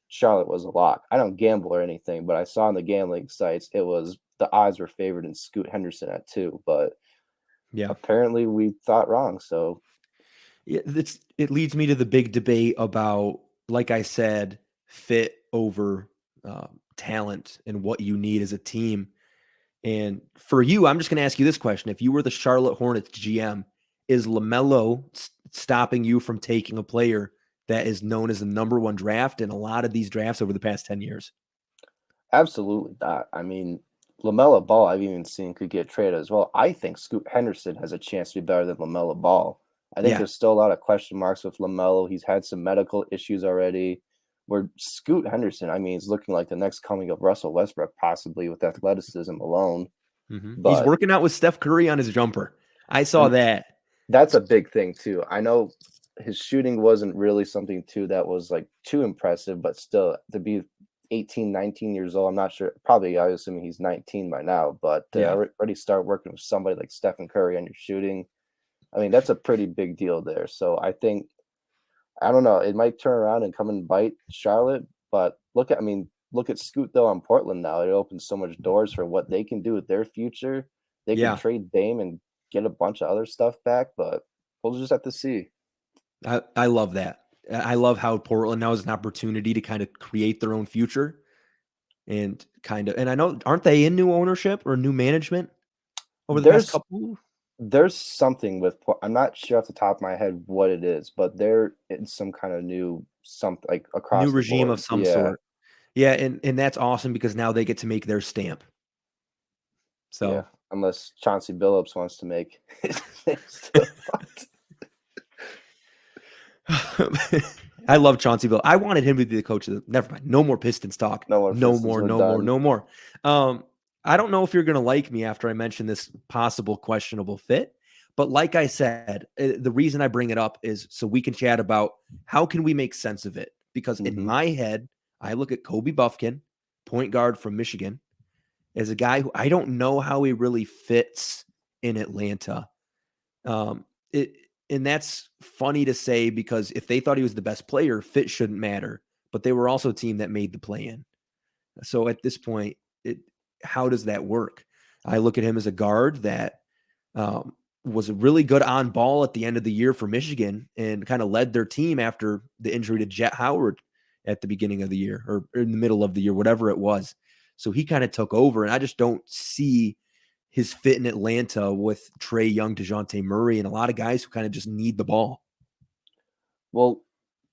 Charlotte was a lock. I don't gamble or anything, but I saw on the gambling sites the odds were favored in Scoot Henderson at 2. But yeah, apparently we thought wrong. So it leads me to the big debate about, like I said, fit over talent and what you need as a team. And for you, I'm just going to ask you this question. If you were the Charlotte Hornets GM, is LaMelo stopping you from taking a player that is known as the number one draft in a lot of these drafts over the past 10 years? Absolutely not. I mean, LaMelo Ball, I've even seen could get traded as well. I think Scoot Henderson has a chance to be better than LaMelo Ball. I think there's still a lot of question marks with LaMelo. He's had some medical issues already. Where Scoot Henderson, I mean, is looking like the next coming of Russell Westbrook, possibly with athleticism alone. He's But working out with Steph Curry on his jumper. I saw that. That's a big thing too. I know his shooting wasn't really something too that was like too impressive, but still to be 18, 19 years old, I'm not sure. Probably, I assume he's 19 by now, but already start working with somebody like Stephen Curry on your shooting. I mean, that's a pretty big deal there. So I think, I don't know, it might turn around and come and bite Charlotte, but look at Scoot though on Portland now. It opens so much doors for what they can do with their future. They can trade Dame and get a bunch of other stuff back, but we'll just have to see. I love that. I love how Portland now has an opportunity to kind of create their own future and I know, aren't they in new ownership or new management over the past couple? There's something with, I'm not sure off the top of my head what it is, but they're in some kind of new something like across new the regime board. of some sort. Yeah, and that's awesome because now they get to make their stamp. So unless Chauncey Billups wants to make his I love Chauncey Billups. I wanted him to be the coach of the. Never mind. No more Pistons talk. No more. I don't know if you're going to like me after I mention this possible questionable fit, but like I said, the reason I bring it up is so we can chat about how can we make sense of it. Because in my head, I look at Kobe Buffkin, point guard from Michigan, as a guy who I don't know how he really fits in Atlanta. And that's funny to say because if they thought he was the best player, fit shouldn't matter. But they were also a team that made the play-in. So at this point, how does that work? I look at him as a guard that was really good on ball at the end of the year for Michigan and kind of led their team after the injury to Jet Howard at the beginning of the year or in the middle of the year, whatever it was. So he kind of took over, and I just don't see his fit in Atlanta with Trae Young, DeJounte Murray, and a lot of guys who kind of just need the ball. Well,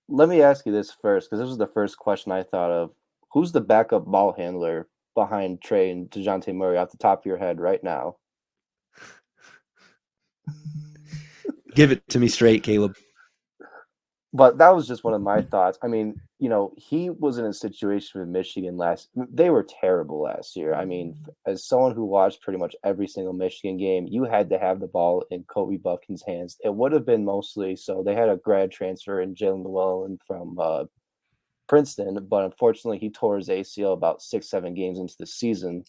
let me ask you this first, because this was the first question I thought of. Who's the backup ball handler behind Trae and DeJounte Murray off the top of your head right now? Give it to me straight, Caleb. But that was just one of my thoughts. I mean, he was in a situation with Michigan they were terrible last year. I mean, as someone who watched pretty much every single Michigan game, you had to have the ball in Kobe Buffkin's hands. It would have been mostly, so they had a grad transfer in Jalen Llewellyn from Princeton, but unfortunately he tore his ACL about 6-7 games into the season.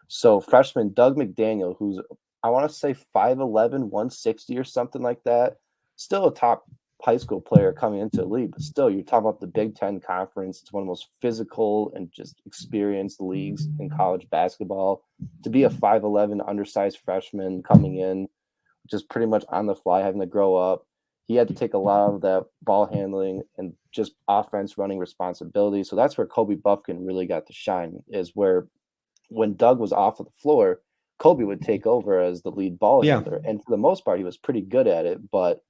So freshman Doug McDaniel, who's, I want to say 5'11", 160 or something like that, still a top high school player coming into the league, but still, you're talking about the Big Ten Conference. It's one of the most physical and just experienced leagues in college basketball. To be a 5'11", undersized freshman coming in, just pretty much on the fly, having to grow up, he had to take a lot of that ball handling and just offense running responsibility. So that's where Kobe Buffkin really got to shine, is where when Doug was off of the floor, Kobe would take over as the lead ball handler. And for the most part, he was pretty good at it, but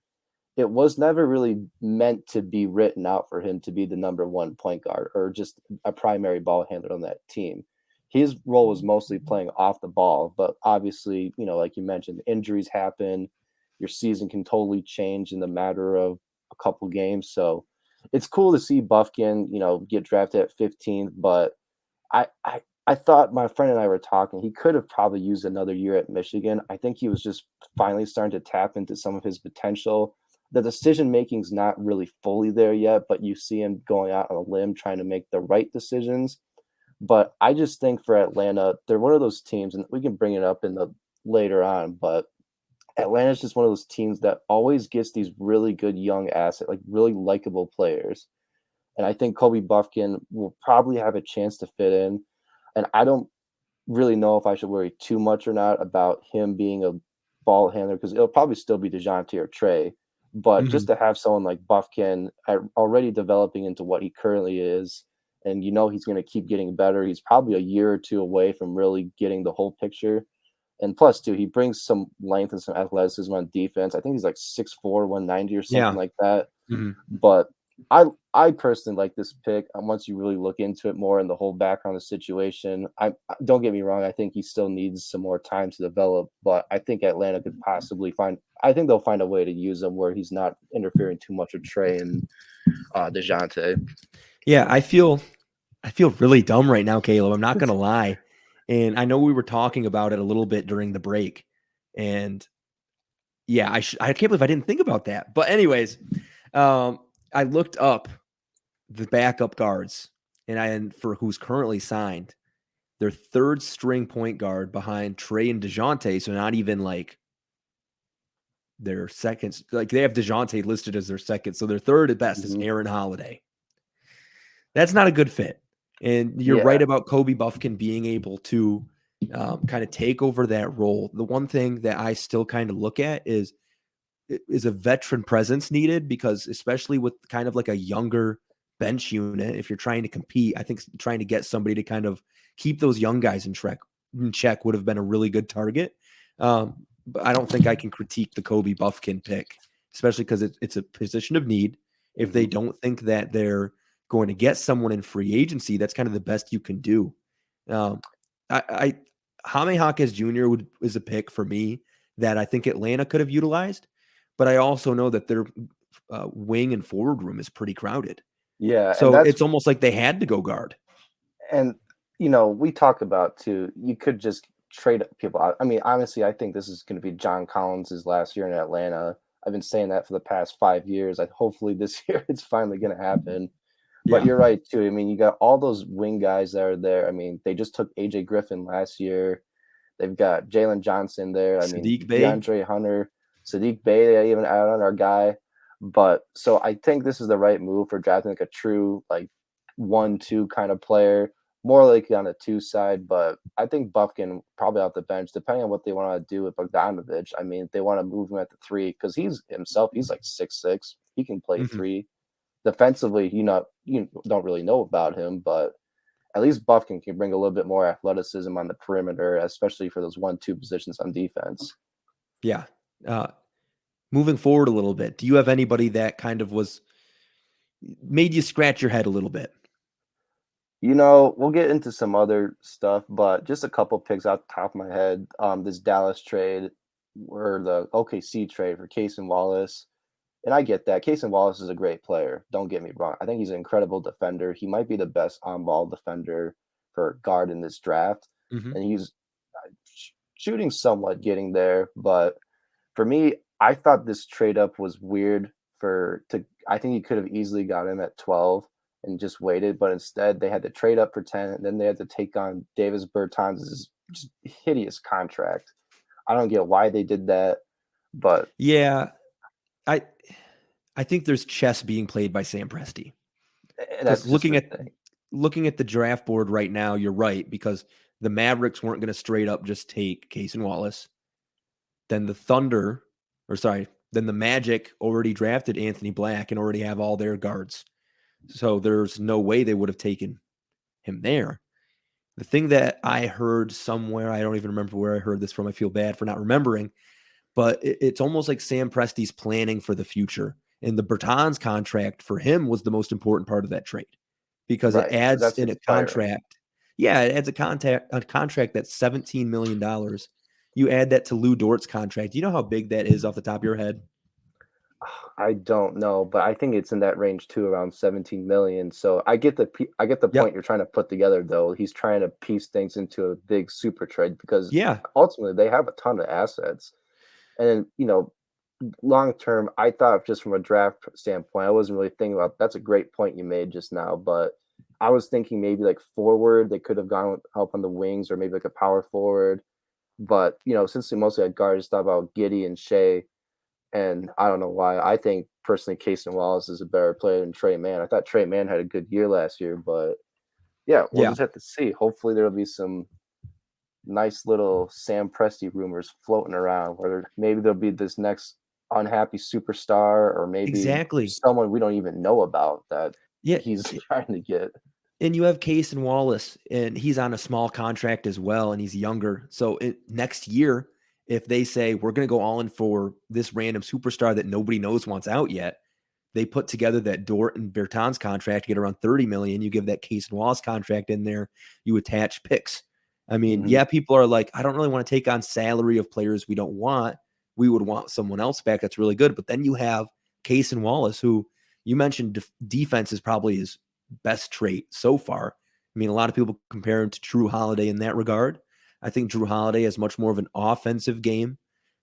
it was never really meant to be written out for him to be the number one point guard or just a primary ball handler on that team. His role was mostly playing off the ball, but obviously, like you mentioned, injuries happen. Your season can totally change in the matter of a couple games. So it's cool to see Buffkin, get drafted at 15th, but I thought, my friend and I were talking, he could have probably used another year at Michigan. I think he was just finally starting to tap into some of his potential. The decision making is not really fully there yet, but you see him going out on a limb trying to make the right decisions. But I just think for Atlanta, they're one of those teams, and we can bring it up in the later on, but Atlanta is just one of those teams that always gets these really good young assets, like really likable players. And I think Kobe Buffkin will probably have a chance to fit in. And I don't really know if I should worry too much or not about him being a ball handler, because it'll probably still be DeJounte or Trae. But just to have someone like Buffkin already developing into what he currently is and he's going to keep getting better. He's probably a year or two away from really getting the whole picture. And plus, too, he brings some length and some athleticism on defense. I think he's like 6'4", 190 or something Yeah. like that. Mm-hmm. But I personally like this pick. Once you really look into it more and the whole background of the situation, I don't get me wrong. I think he still needs some more time to develop. But I think Atlanta could possibly I think they'll find a way to use him where he's not interfering too much with Trey and DeJounte. Yeah, I feel really dumb right now, Caleb. I'm not gonna lie. And I know we were talking about it a little bit during the break. And yeah, I can't believe I didn't think about that. But anyways, I looked up the backup guards and for who's currently signed, their third string point guard behind Trey and DeJounte. So not even like their second, like they have DeJounte listed as their second. So their third at best is Aaron Holiday. That's not a good fit. And you're right about Kobe Bufkin being able to kind of take over that role. The one thing that I still kind of look at is a veteran presence needed, because especially with kind of like a younger bench unit, if you're trying to compete, I think trying to get somebody to kind of keep those young guys in check would have been a really good target. But I don't think I can critique the Kobe Bufkin pick, especially because it's a position of need. If they don't think that they're going to get someone in free agency, that's kind of the best you can do. Jaime Jaquez Jr. is a pick for me that I think Atlanta could have utilized, but I also know that their wing and forward room is pretty crowded. Yeah, so it's almost like they had to go guard. And we talk about too, you could just trade people out. I mean, honestly, I think this is going to be John Collins' last year in Atlanta. I've been saying that for the past 5 years. Hopefully this year it's finally going to happen. But you're right too. I mean, you got all those wing guys that are there. I mean, they just took AJ Griffin last year. They've got Jalen Johnson there. I mean, DeAndre Hunter, Sadiq Bey, they even added on our guy. But so I think this is the right move for drafting like a true like 1-2 kind of player, more likely on the 2 side. But I think Bufkin probably off the bench, depending on what they want to do with Bogdanovic. I mean, if they want to move him at the 3, because he's like 6'6", he can play 3. Defensively, you don't really know about him, but at least Bufkin can bring a little bit more athleticism on the perimeter, especially for those 1-2 positions on defense. Yeah. Moving forward a little bit, do you have anybody that kind of made you scratch your head a little bit? We'll get into some other stuff, but just a couple picks out the top of my head. This Dallas trade or the OKC trade for Cason Wallace. And I get that. Cason Wallace is a great player. Don't get me wrong. I think he's an incredible defender. He might be the best on-ball defender for guard in this draft. And he's shooting somewhat getting there. But for me, I thought this trade up was weird I think you could have easily got him at 12 and just waited. But instead, they had to trade up for 10. And then they had to take on Davis Bertans' just hideous contract. I don't get why they did that. But yeah, I think there's chess being played by Sam Presti. That's looking at the draft board right now, you're right, because the Mavericks weren't going to straight up just take Cason Wallace. Then the Magic already drafted Anthony Black and already have all their guards. So there's no way they would have taken him there. The thing that I heard somewhere, I don't even remember where I heard this from. I feel bad for not remembering, but it's almost like Sam Presti's planning for the future. And the Bertans contract for him was the most important part of that trade, because it adds in a contract. Yeah, it adds a contract that's $17 million. You add that to Lou Dort's contract. Do you know how big that is off the top of your head? I don't know, but I think it's in that range too, around 17 million. So I get the point you're trying to put together, though. He's trying to piece things into a big super trade because ultimately they have a ton of assets. And long term, I thought just from a draft standpoint, I wasn't really thinking about. That's a great point you made just now, but I was thinking maybe like forward, they could have gone with help on the wings, or maybe like a power forward. But since we mostly had guards, thought about Giddey and Shea, and I don't know why. I think personally, Cason Wallace is a better player than Trey Mann. I thought Trey Mann had a good year last year, but we'll just have to see. Hopefully, there'll be some nice little Sam Presti rumors floating around, where maybe there'll be this next unhappy superstar, or maybe someone we don't even know about that he's trying to get. And you have Case and Wallace, and he's on a small contract as well, and he's younger. So next year, if they say we're going to go all in for this random superstar that nobody knows wants out yet, they put together that Dort and Bertans contract to get around 30 million. You give that Case and Wallace contract in there, you attach picks. I mean, yeah, people are like, I don't really want to take on salary of players we don't want. We would want someone else back that's really good. But then you have Case and Wallace, who you mentioned defense is probably his best trait so far. I mean, a lot of people compare him to Drew Holiday in that regard. I think Drew Holiday has much more of an offensive game.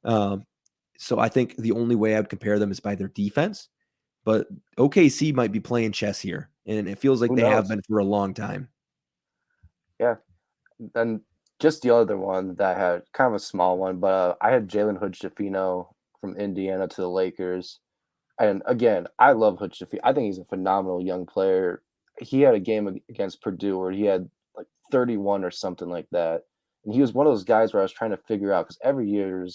So I think the only way I would compare them is by their defense. But OKC might be playing chess here, and it feels like they have been for a long time. Yeah. And just the other one that I had, kind of a small one, but I had Jalen Hood-Schifino from Indiana to the Lakers. And again, I love Hood-Schifino. I think he's a phenomenal young player. He had a game against Purdue where he had like 31 or something like that. And he was one of those guys where I was trying to figure out, because every year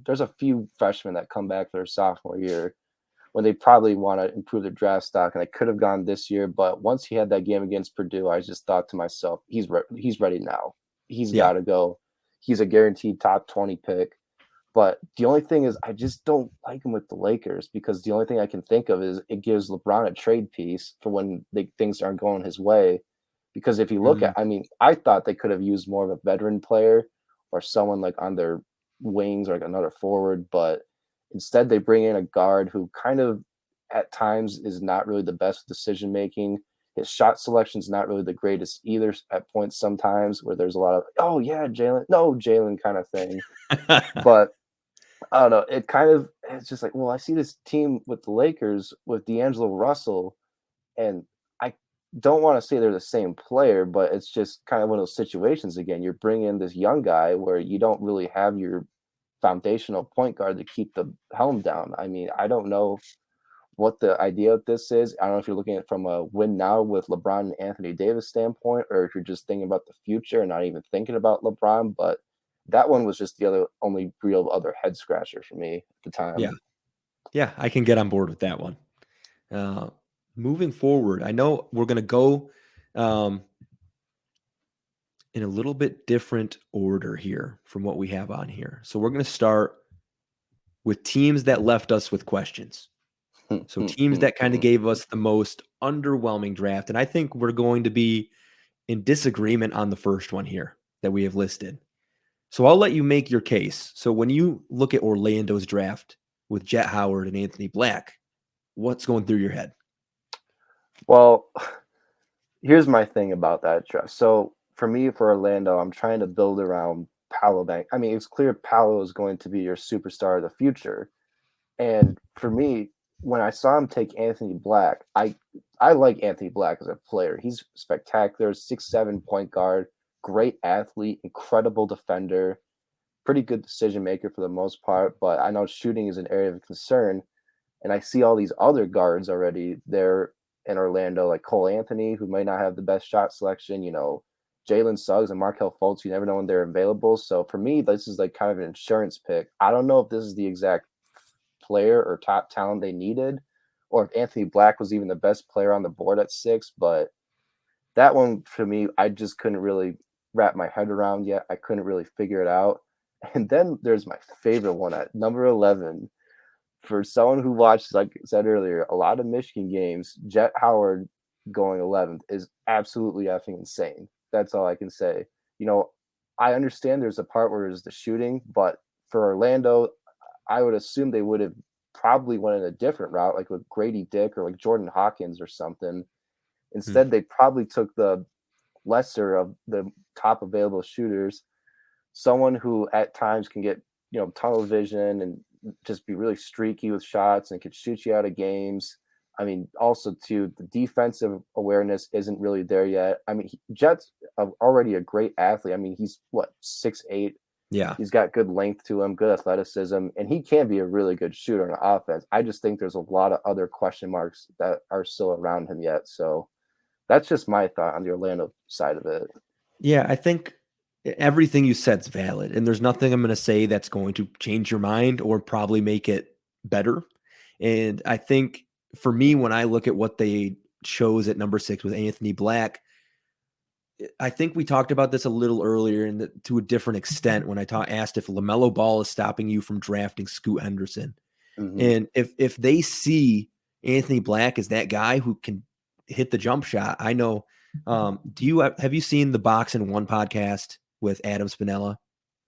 there's a few freshmen that come back for their sophomore year when they probably want to improve their draft stock, and I could have gone this year. But once he had that game against Purdue, I just thought to myself, he's ready now. He's got to go. He's a guaranteed top 20 pick. But the only thing is, I just don't like him with the Lakers, because the only thing I can think of is it gives LeBron a trade piece for when things aren't going his way. Because if you look at, I mean, I thought they could have used more of a veteran player or someone like on their wings or like another forward, but instead they bring in a guard who kind of at times is not really the best decision making. His shot selection is not really the greatest either at points sometimes, where there's a lot of, oh yeah, Jalen kind of thing. But I don't know. It's just like, well, I see this team with the Lakers with D'Angelo Russell, and I don't want to say they're the same player, but it's just kind of one of those situations again. You're bringing in this young guy where you don't really have your foundational point guard to keep the helm down. I mean, I don't know what the idea of this is. I don't know if you're looking at it from a win now with LeBron and Anthony Davis standpoint, or if you're just thinking about the future and not even thinking about LeBron. But that one was just the only real other head scratcher for me at the time. Yeah, I can get on board with that one. Moving forward, I know we're going to go in a little bit different order here from what we have on here. So we're going to start with teams that left us with questions. So teams that kind of gave us the most underwhelming draft. And I think we're going to be in disagreement on the first one here that we have listed. So I'll let you make your case. So when you look at Orlando's draft with Jet Howard and Anthony Black, what's going through your head? Well, here's my thing about that draft. So for me, for Orlando, I'm trying to build around Paolo Bank. I mean, it's clear Paolo is going to be your superstar of the future. And for me, when I saw him take Anthony Black, I like Anthony Black as a player. He's spectacular, 6'7" point guard, great athlete, incredible defender, pretty good decision maker for the most part. But I know shooting is an area of concern. And I see all these other guards already there in Orlando, like Cole Anthony, who might not have the best shot selection, Jalen Suggs and Markelle Fultz, you never know when they're available. So for me, this is like kind of an insurance pick. I don't know if this is the exact player or top talent they needed, or if Anthony Black was even the best player on the board at 6. But that one for me, I just couldn't really wrap my head around yet. I couldn't really figure it out. And then there's my favorite one at number 11. For someone who watched, like I said earlier, a lot of Michigan games, Jet Howard going 11th is absolutely effing insane. That's all I can say. I understand there's a part where there's the shooting, but for Orlando, I would assume they would have probably went in a different route, like with Grady Dick or like Jordan Hawkins or something. Instead, they probably took the lesser of the top available shooters, someone who at times can get, tunnel vision and just be really streaky with shots and could shoot you out of games. I mean, also too, the defensive awareness isn't really there yet. I mean, Jet's already a great athlete. I mean, he's 6'8". Yeah. He's got good length to him, good athleticism, and he can be a really good shooter on offense. I just think there's a lot of other question marks that are still around him yet. So that's just my thought on the Orlando side of it. Yeah, I think everything you said's valid, and there's nothing I'm going to say that's going to change your mind or probably make it better. And I think for me, when I look at what they chose at number 6 with Anthony Black, I think we talked about this a little earlier and to a different extent when I asked if LaMelo Ball is stopping you from drafting Scoot Henderson. Mm-hmm. And if they see Anthony Black as that guy who can hit the jump shot, I know. Have you seen the Box and One podcast with Adam Spinella?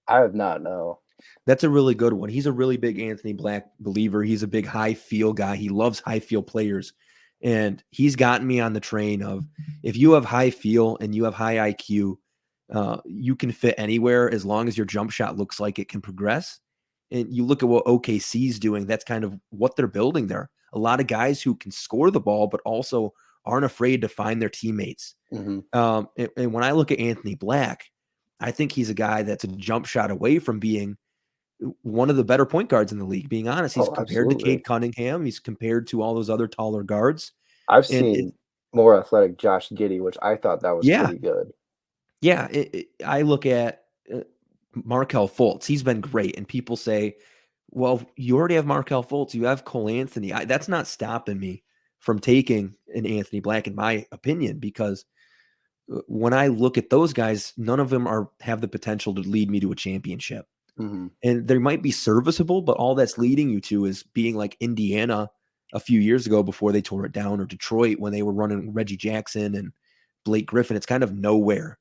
I have not, no. That's a really good one. He's a really big Anthony Black believer. He's a big high feel guy. He loves high feel players. And he's gotten me on the train of if you have high feel and you have high IQ, you can fit anywhere as long as your jump shot looks like it can progress. And you look at what OKC's doing, that's kind of what they're building there. A lot of guys who can score the ball, but also aren't afraid to find their teammates. Mm-hmm. And when I look at Anthony Black, I think he's a guy that's a jump shot away from being one of the better point guards in the league. Being honest, he's compared to Absolutely. Cade Cunningham. He's compared to all those other taller guards. I've And seen more athletic Josh Giddey, which I thought that was yeah, pretty good. yeah. I look at Markelle Fultz. He's been great. And people say, well, you already have Markelle Fultz. You have Cole Anthony. That's not stopping me from taking an Anthony Black, in my opinion, because when I look at those guys, none of them have the potential to lead me to a championship. Mm-hmm. And they might be serviceable, but all that's leading you to is being like Indiana a few years ago before they tore it down, or Detroit when they were running Reggie Jackson and Blake Griffin. It's kind of nowhere.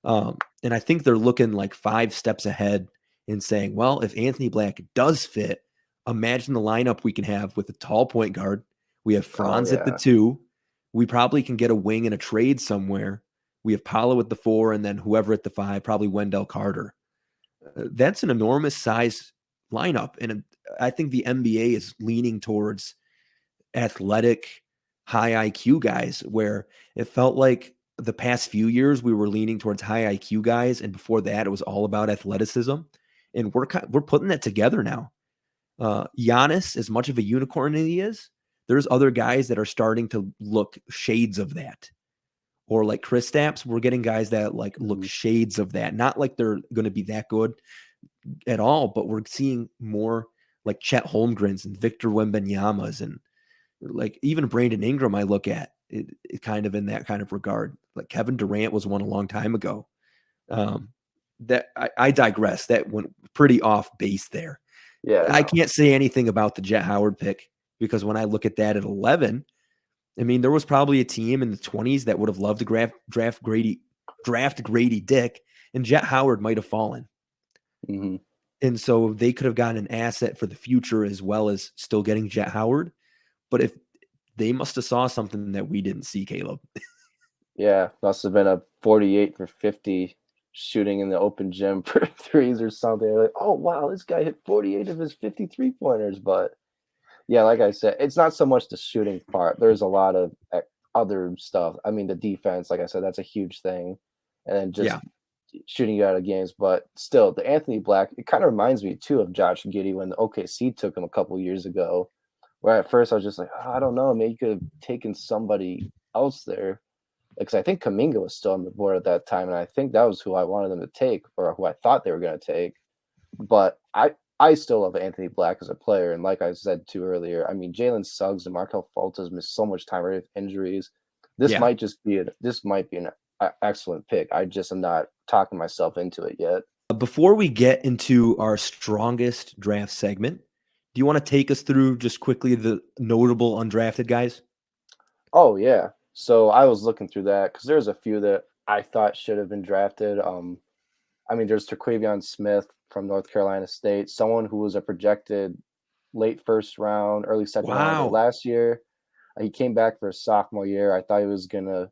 And I think they're looking like 5 steps ahead and saying, well, if Anthony Black does fit, imagine the lineup we can have with a tall point guard. We have Oh, Franz at the yeah. 2. We probably can get a wing in a trade somewhere. We have Paolo at the 4, and then whoever at the 5, probably Wendell Carter. That's an enormous size lineup. And I think the NBA is leaning towards athletic, high IQ guys, where it felt like the past few years we were leaning towards high IQ guys. And before that, it was all about athleticism. And we're putting that together now. Giannis, as much of a unicorn as he is, there's other guys that are starting to look shades of that. Or like Kristaps, we're getting guys that like look shades of that. Not like they're going to be that good at all, but we're seeing more like Chet Holmgrens and Victor Wembanyama's and like even Brandon Ingram. I look at it kind of in that kind of regard. Like Kevin Durant was one a long time ago. That I digress. That went pretty off base there. Yeah. I No. can't say anything about the Jet Howard pick because when I look at that at 11, I mean, there was probably a team in the 20s that would have loved to draft Grady Dick, and Jet Howard might have fallen. Mm-hmm. And so they could have gotten an asset for the future as well as still getting Jet Howard. But if they must have saw something that we didn't see, Caleb. Yeah, must have been a 48 for 50 shooting in the open gym for threes or something. They're like, oh, wow, this guy hit 48 of his 53 pointers. But yeah, like I said, it's not so much the shooting part. There's a lot of other stuff. I mean, the defense, like I said, that's a huge thing. And then just shooting you out of games. But still, the Anthony Black, it kind of reminds me, too, of Josh Giddey when the OKC took him a couple years ago. Where at first I was just like, oh, I don't know, maybe you could have taken somebody else there. Because I think Kuminga was still on the board at that time, and I think that was who I wanted them to take, or who I thought they were going to take. But I still love Anthony Black as a player, and like I said too earlier, I mean Jalen Suggs and Markelle Fultz has missed so much time with injuries. This might be an excellent pick. I just am not talking myself into it yet. Before we get into our strongest draft segment, do you want to take us through just quickly the notable undrafted guys? Oh yeah. So I was looking through that because there's a few that I thought should have been drafted. I mean, there's Terquavion Smith from North Carolina State, someone who was a projected late first round, early second rounder Wow. last year. He came back for his sophomore year. I thought he was gonna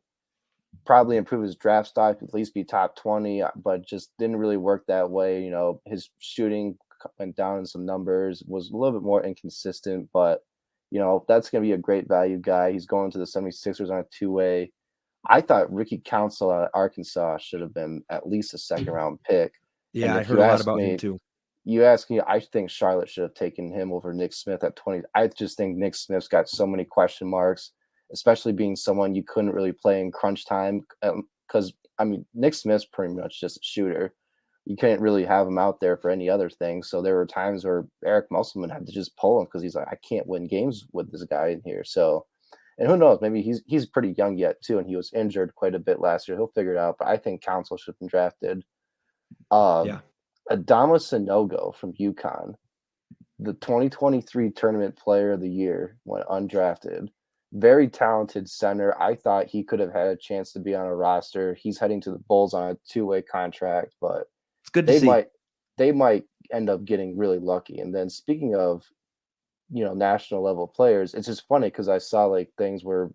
probably improve his draft stock, at least be top 20, but just didn't really work that way. You know, his shooting went down in some numbers, was a little bit more inconsistent, but you know, that's going to be a great value guy. He's going to the 76ers on a 2-way. I thought Ricky Council out of Arkansas should have been at least a second round pick. Yeah, And I if heard a lot about him too. you ask me, I think Charlotte should have taken him over Nick Smith at 20. I just think Nick Smith's got so many question marks, especially being someone you couldn't really play in crunch time. Because, I mean, Nick Smith's pretty much just a shooter. You couldn't really have him out there for any other thing. So there were times where Eric Musselman had to just pull him because he's like, I can't win games with this guy in here. So And who knows? Maybe he's pretty young yet too, and he was injured quite a bit last year. He'll figure it out. But I think Council should have been drafted. Yeah. Adama Sanogo from UConn, the 2023 Tournament Player of the Year, went undrafted. Very talented center. I thought he could have had a chance to be on a roster. He's heading to the Bulls on a two-way contract, but It's good to see. They might end up getting really lucky. And then speaking of, national level players, it's just funny because I saw like things where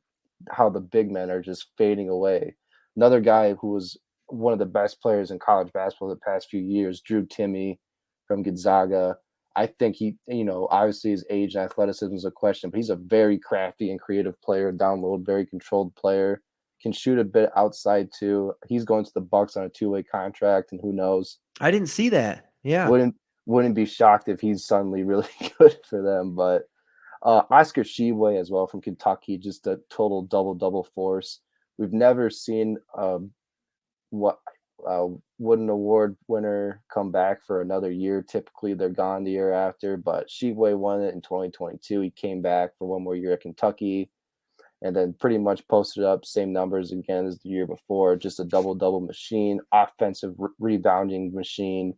how the big men are just fading away. Another guy who was one of the best players in college basketball the past few years, Drew Timme from Gonzaga. I think he, obviously his age and athleticism is a question, but he's a very crafty and creative player, down low, very controlled player, can shoot a bit outside too. He's going to the Bucks on a two-way contract, and who knows? I didn't see that. Yeah. Wouldn't be shocked if he's suddenly really good for them. But Oscar Tshiebwe as well from Kentucky, just a total double force. We've never seen Wooden Award winner come back for another year. Typically, they're gone the year after, but Tshiebwe won it in 2022. He came back for one more year at Kentucky, and then pretty much posted up same numbers again as the year before. Just a double machine, offensive rebounding machine.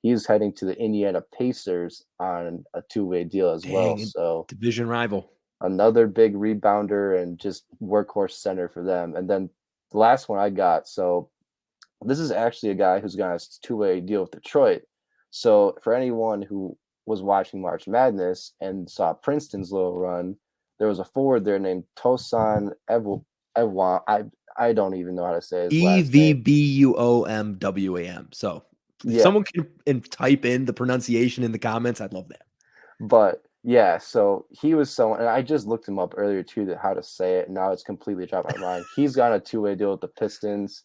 He's heading to the Indiana Pacers on a two-way deal as well. So division rival. Another big rebounder and just workhorse center for them. And then the last one I got, so this is actually a guy who's got a two-way deal with Detroit. So for anyone who was watching March Madness and saw Princeton's little run, there was a forward there named Tosan Evwam. I don't even know how to say his last name. Evbuomwam. So if someone can type in the pronunciation in the comments, I'd love that. But yeah, so he was someone, and I just looked him up earlier too, how to say it. And now it's completely dropped my mind. He's got a two-way deal with the Pistons.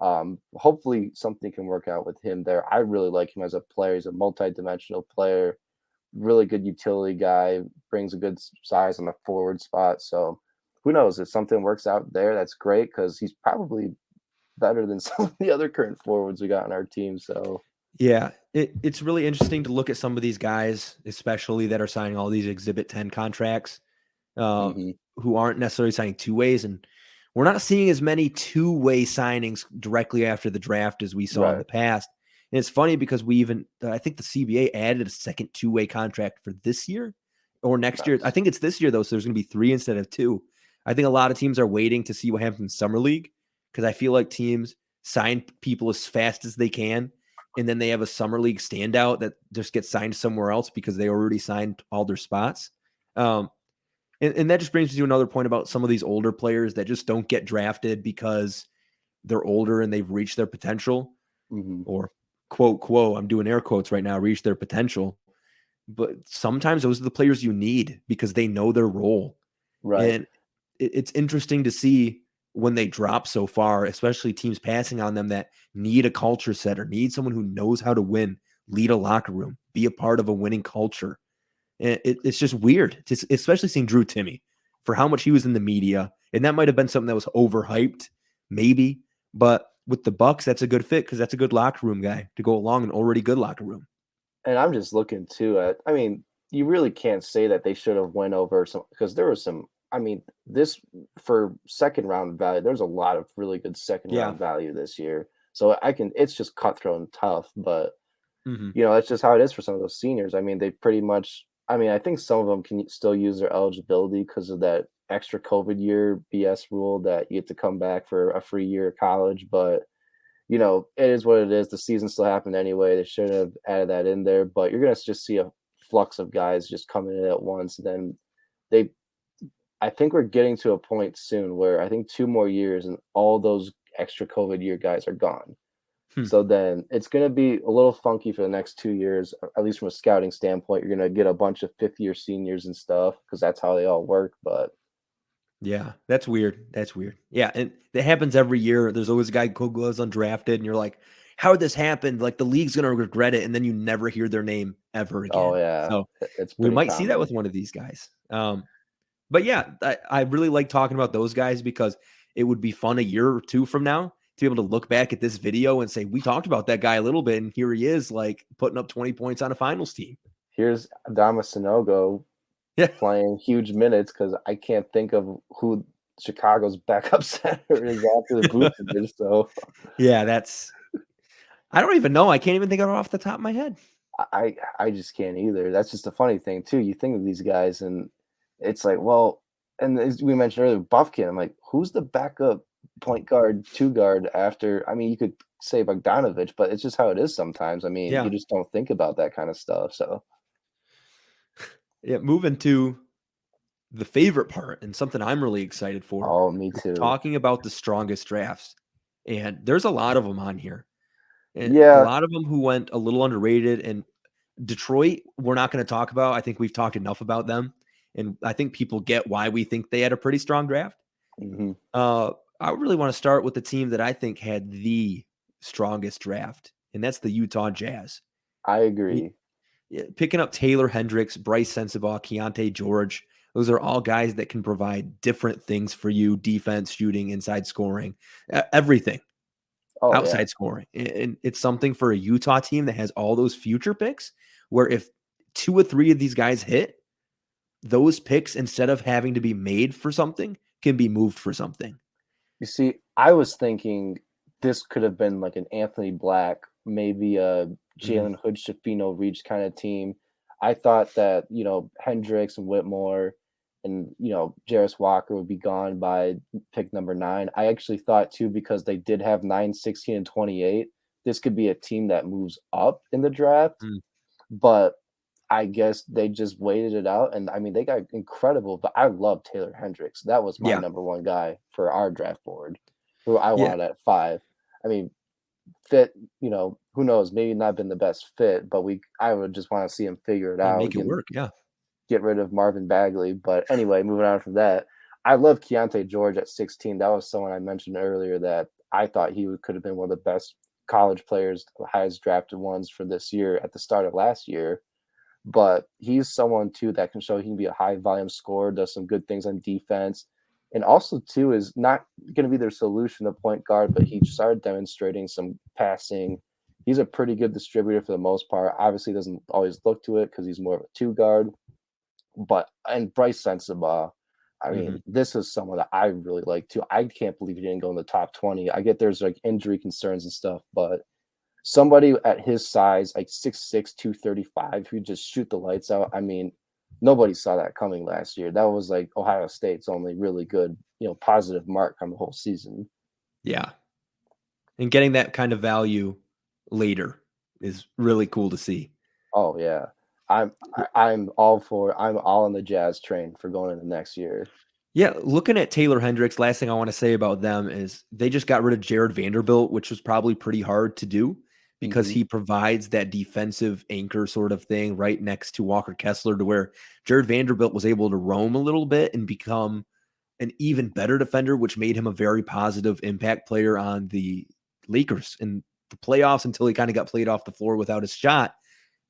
Hopefully something can work out with him there. I really like him as a player. He's a multi-dimensional player, really good utility guy, brings a good size on the forward spot. So who knows, if something works out there, that's great, because he's probably better than some of the other current forwards we got on our team. So yeah, it's really interesting to look at some of these guys, especially that are signing all these Exhibit 10 contracts, who aren't necessarily signing two ways. And we're not seeing as many two-way signings directly after the draft as we saw in the past. And it's funny because I think the CBA added a second two-way contract for this year or next year. I think it's this year, though, so there's going to be 3 instead of 2. I think a lot of teams are waiting to see what happens in Summer League, because I feel like teams sign people as fast as they can, and then they have a Summer League standout that just gets signed somewhere else because they already signed all their spots. And that just brings me to another point about some of these older players that just don't get drafted because they're older and they've reached their potential, or quote, I'm doing air quotes right now, reach their potential. But sometimes those are the players you need because they know their role. Right. And it's interesting to see when they drop so far, especially teams passing on them that need a culture setter, need someone who knows how to win, lead a locker room, be a part of a winning culture. And it's just weird, especially seeing Drew Timme for how much he was in the media. And that might have been something that was overhyped, maybe. But with the Bucks, that's a good fit because that's a good locker room guy to go along, an already good locker room. And I'm just looking too at, I mean, you really can't say that they should have went over some, because there was some, I mean, this for second round value, there's a lot of really good second round value this year. So it's just cutthroat and tough, but that's just how it is for some of those seniors. I mean, they pretty much, I think some of them can still use their eligibility because of that extra COVID year BS rule that you get to come back for a free year of college. But, it is what it is. The season still happened anyway. They shouldn't have added that in there. But you're going to just see a flux of guys just coming in at once. And then I think we're getting to a point soon where I think 2 more years and all those extra COVID year guys are gone. So then it's going to be a little funky for the next 2 years, at least from a scouting standpoint. You're going to get a bunch of 5th-year seniors and stuff because that's how they all work. But yeah, that's weird. Yeah, and it happens every year. There's always a guy who goes undrafted, and you're like, how did this happen? Like, the league's going to regret it, and then you never hear their name ever again. Oh, yeah. So it's we might see that with one of these guys. But yeah, I really like talking about those guys because it would be fun a year or 2 from now to be able to look back at this video and say, we talked about that guy a little bit, and here he is, like, putting up 20 points on a finals team. Here's Adama Sanogo Yeah. playing huge minutes because I can't think of who Chicago's backup center is after the Vucevic. So Yeah, I don't even know. I can't even think of it off the top of my head. I just can't either. That's just a funny thing too. You think of these guys, and it's like, well, and as we mentioned earlier, Bufkin. I'm like, who's the backup point guard, two guard after? I mean, you could say Bogdanovich, but it's just how it is sometimes. I mean, you Yeah. just don't think about that kind of stuff. So, Yeah, moving to the favorite part and something I'm really excited for oh, me is too. talking about the strongest drafts. And there's a lot of them on here. And a Yeah. lot of them who went a little underrated. And Detroit, we're not going to talk about. I think we've talked enough about them. And I think people get why we think they had a pretty strong draft. Hmm. Uh, I really want to start with the team that I think had the strongest draft, and that's the Utah Jazz. I agree. Yeah, picking up Taylor Hendricks, Bryce Sensabaugh, Keontae George. Those are all guys that can provide different things for you: defense, shooting, inside scoring, everything, Oh yeah. outside scoring. And it's something for a Utah team that has all those future picks, where if 2 or 3 of these guys hit, those picks, instead of having to be made for something, can be moved for something. You see, I was thinking this could have been like an Anthony Black, maybe a Mhm. Jalen Hood Shafino Reach kind of team. I thought that, Hendricks and Whitmore and, Jarris Walker would be gone by pick number 9. I actually thought too, because they did have 9, 16, and 28, this could be a team that moves up in the draft. Mm. But I guess they just waited it out, and I mean, they got incredible, but I love Taylor Hendricks. That was my Yeah. number 1 guy for our draft board, who I Yeah. wanted at 5. I mean, fit, who knows, maybe not been the best fit, but I would just wanna see him figure it Yeah. out, Make it work. Yeah. get rid of Marvin Bagley, but anyway, moving on from that, I love Keontae George at 16. That was someone I mentioned earlier that I thought could have been one of the best college players, highest drafted ones for this year at the start of last year. But he's someone too that can show he can be a high volume scorer, does some good things on defense, and also too is not going to be their solution to point guard, but he started demonstrating some passing. He's a pretty good distributor for the most part. Obviously, doesn't always look to it because he's more of a two guard. But and Bryce Sensabaugh, I mean, Mhm. this is someone that I really like too. I can't believe he didn't go in the top 20. I get there's like injury concerns and stuff, but somebody at his size, like 6'6", 235, who just shoot the lights out. I mean, nobody saw that coming last year. That was like Ohio State's only really good, positive mark on the whole season. Yeah. And getting that kind of value later is really cool to see. Oh yeah. I'm all on the Jazz train for going into next year. Yeah, looking at Taylor Hendricks, last thing I want to say about them is they just got rid of Jared Vanderbilt, which was probably pretty hard to do because Hmm. he provides that defensive anchor sort of thing right next to Walker Kessler, to where Jared Vanderbilt was able to roam a little bit and become an even better defender, which made him a very positive impact player on the Lakers in the playoffs until he kind of got played off the floor without his shot.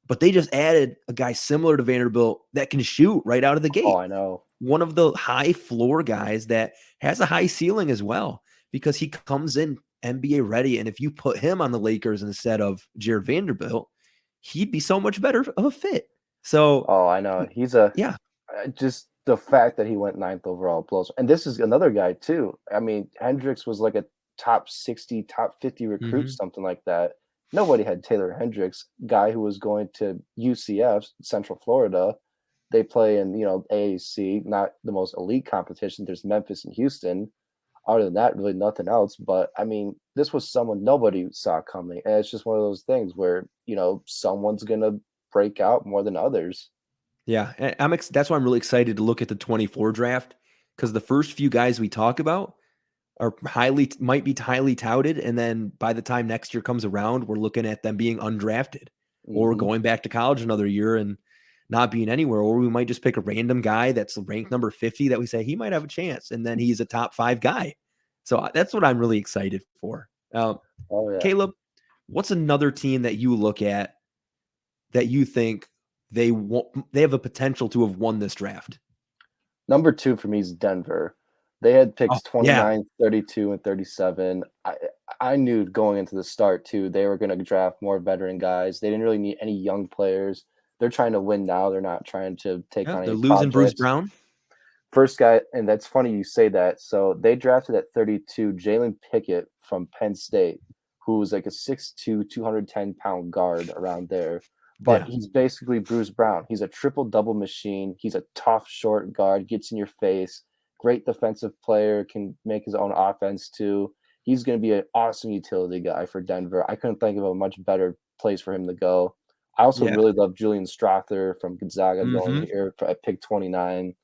But they just added a guy similar to Vanderbilt that can shoot right out of the Oh, gate. I know. One of the high floor guys that has a high ceiling as well, because he comes in NBA ready. And if you put him on the Lakers instead of Jared Vanderbilt, he'd be so much better of a fit. So, Oh, I know. He's a yeah. just the fact that he went ninth overall blows. And this is another guy too. I mean, Hendricks was like a top 60, top 50 recruit, Mhm. something like that. Nobody had Taylor Hendricks, guy who was going to UCF, Central Florida. They play in, AAC, not the most elite competition. There's Memphis and Houston. Other than that, really nothing else. But I mean, this was someone nobody saw coming. And it's just one of those things where, someone's gonna break out more than others. Yeah, and that's why I'm really excited to look at the 24 draft, because the first few guys we talk about are might be highly touted, and then by the time next year comes around, we're looking at them being undrafted or Hmm. going back to college another year and not being anywhere. Or we might just pick a random guy that's ranked number 50 that we say he might have a chance, and then he's a top 5 guy. So that's what I'm really excited for. Oh yeah. Caleb, what's another team that you look at that you think they have a potential to have won this draft? Number 2 for me is Denver. They had Oh, picks yeah. 29, 32, and 37. I knew going into the start too, they were gonna draft more veteran guys. They didn't really need any young players. they're trying to win now. They're not trying to take Yeah, on they're any losing Bruce projects. Brown. First guy, and that's funny you say that. So they drafted at 32 Jalen Pickett from Penn State, who was like a 6'2", 210-pound guard around there. But Yeah. he's basically Bruce Brown. He's a triple-double machine. He's a tough, short guard, gets in your face, great defensive player, can make his own offense too. He's going to be an awesome utility guy for Denver. I couldn't think of a much better place for him to go. I also Yeah. really love Julian Strother from Gonzaga going here at pick 29.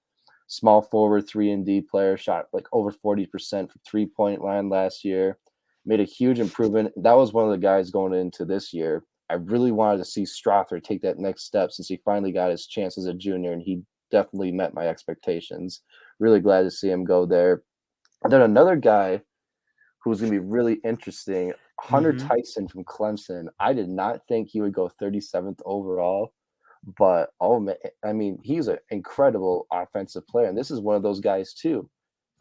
Small forward, 3-and-D player, shot like over 40% from three-point line last year. Made a huge improvement. That was one of the guys going into this year. I really wanted to see Strother take that next step since he finally got his chance as a junior, and he definitely met my expectations. Really glad to see him go there. And then another guy who's going to be really interesting, Hunter Tyson from Clemson. I did not think he would go 37th overall. But oh man, I mean, he's an incredible offensive player, and this is one of those guys too.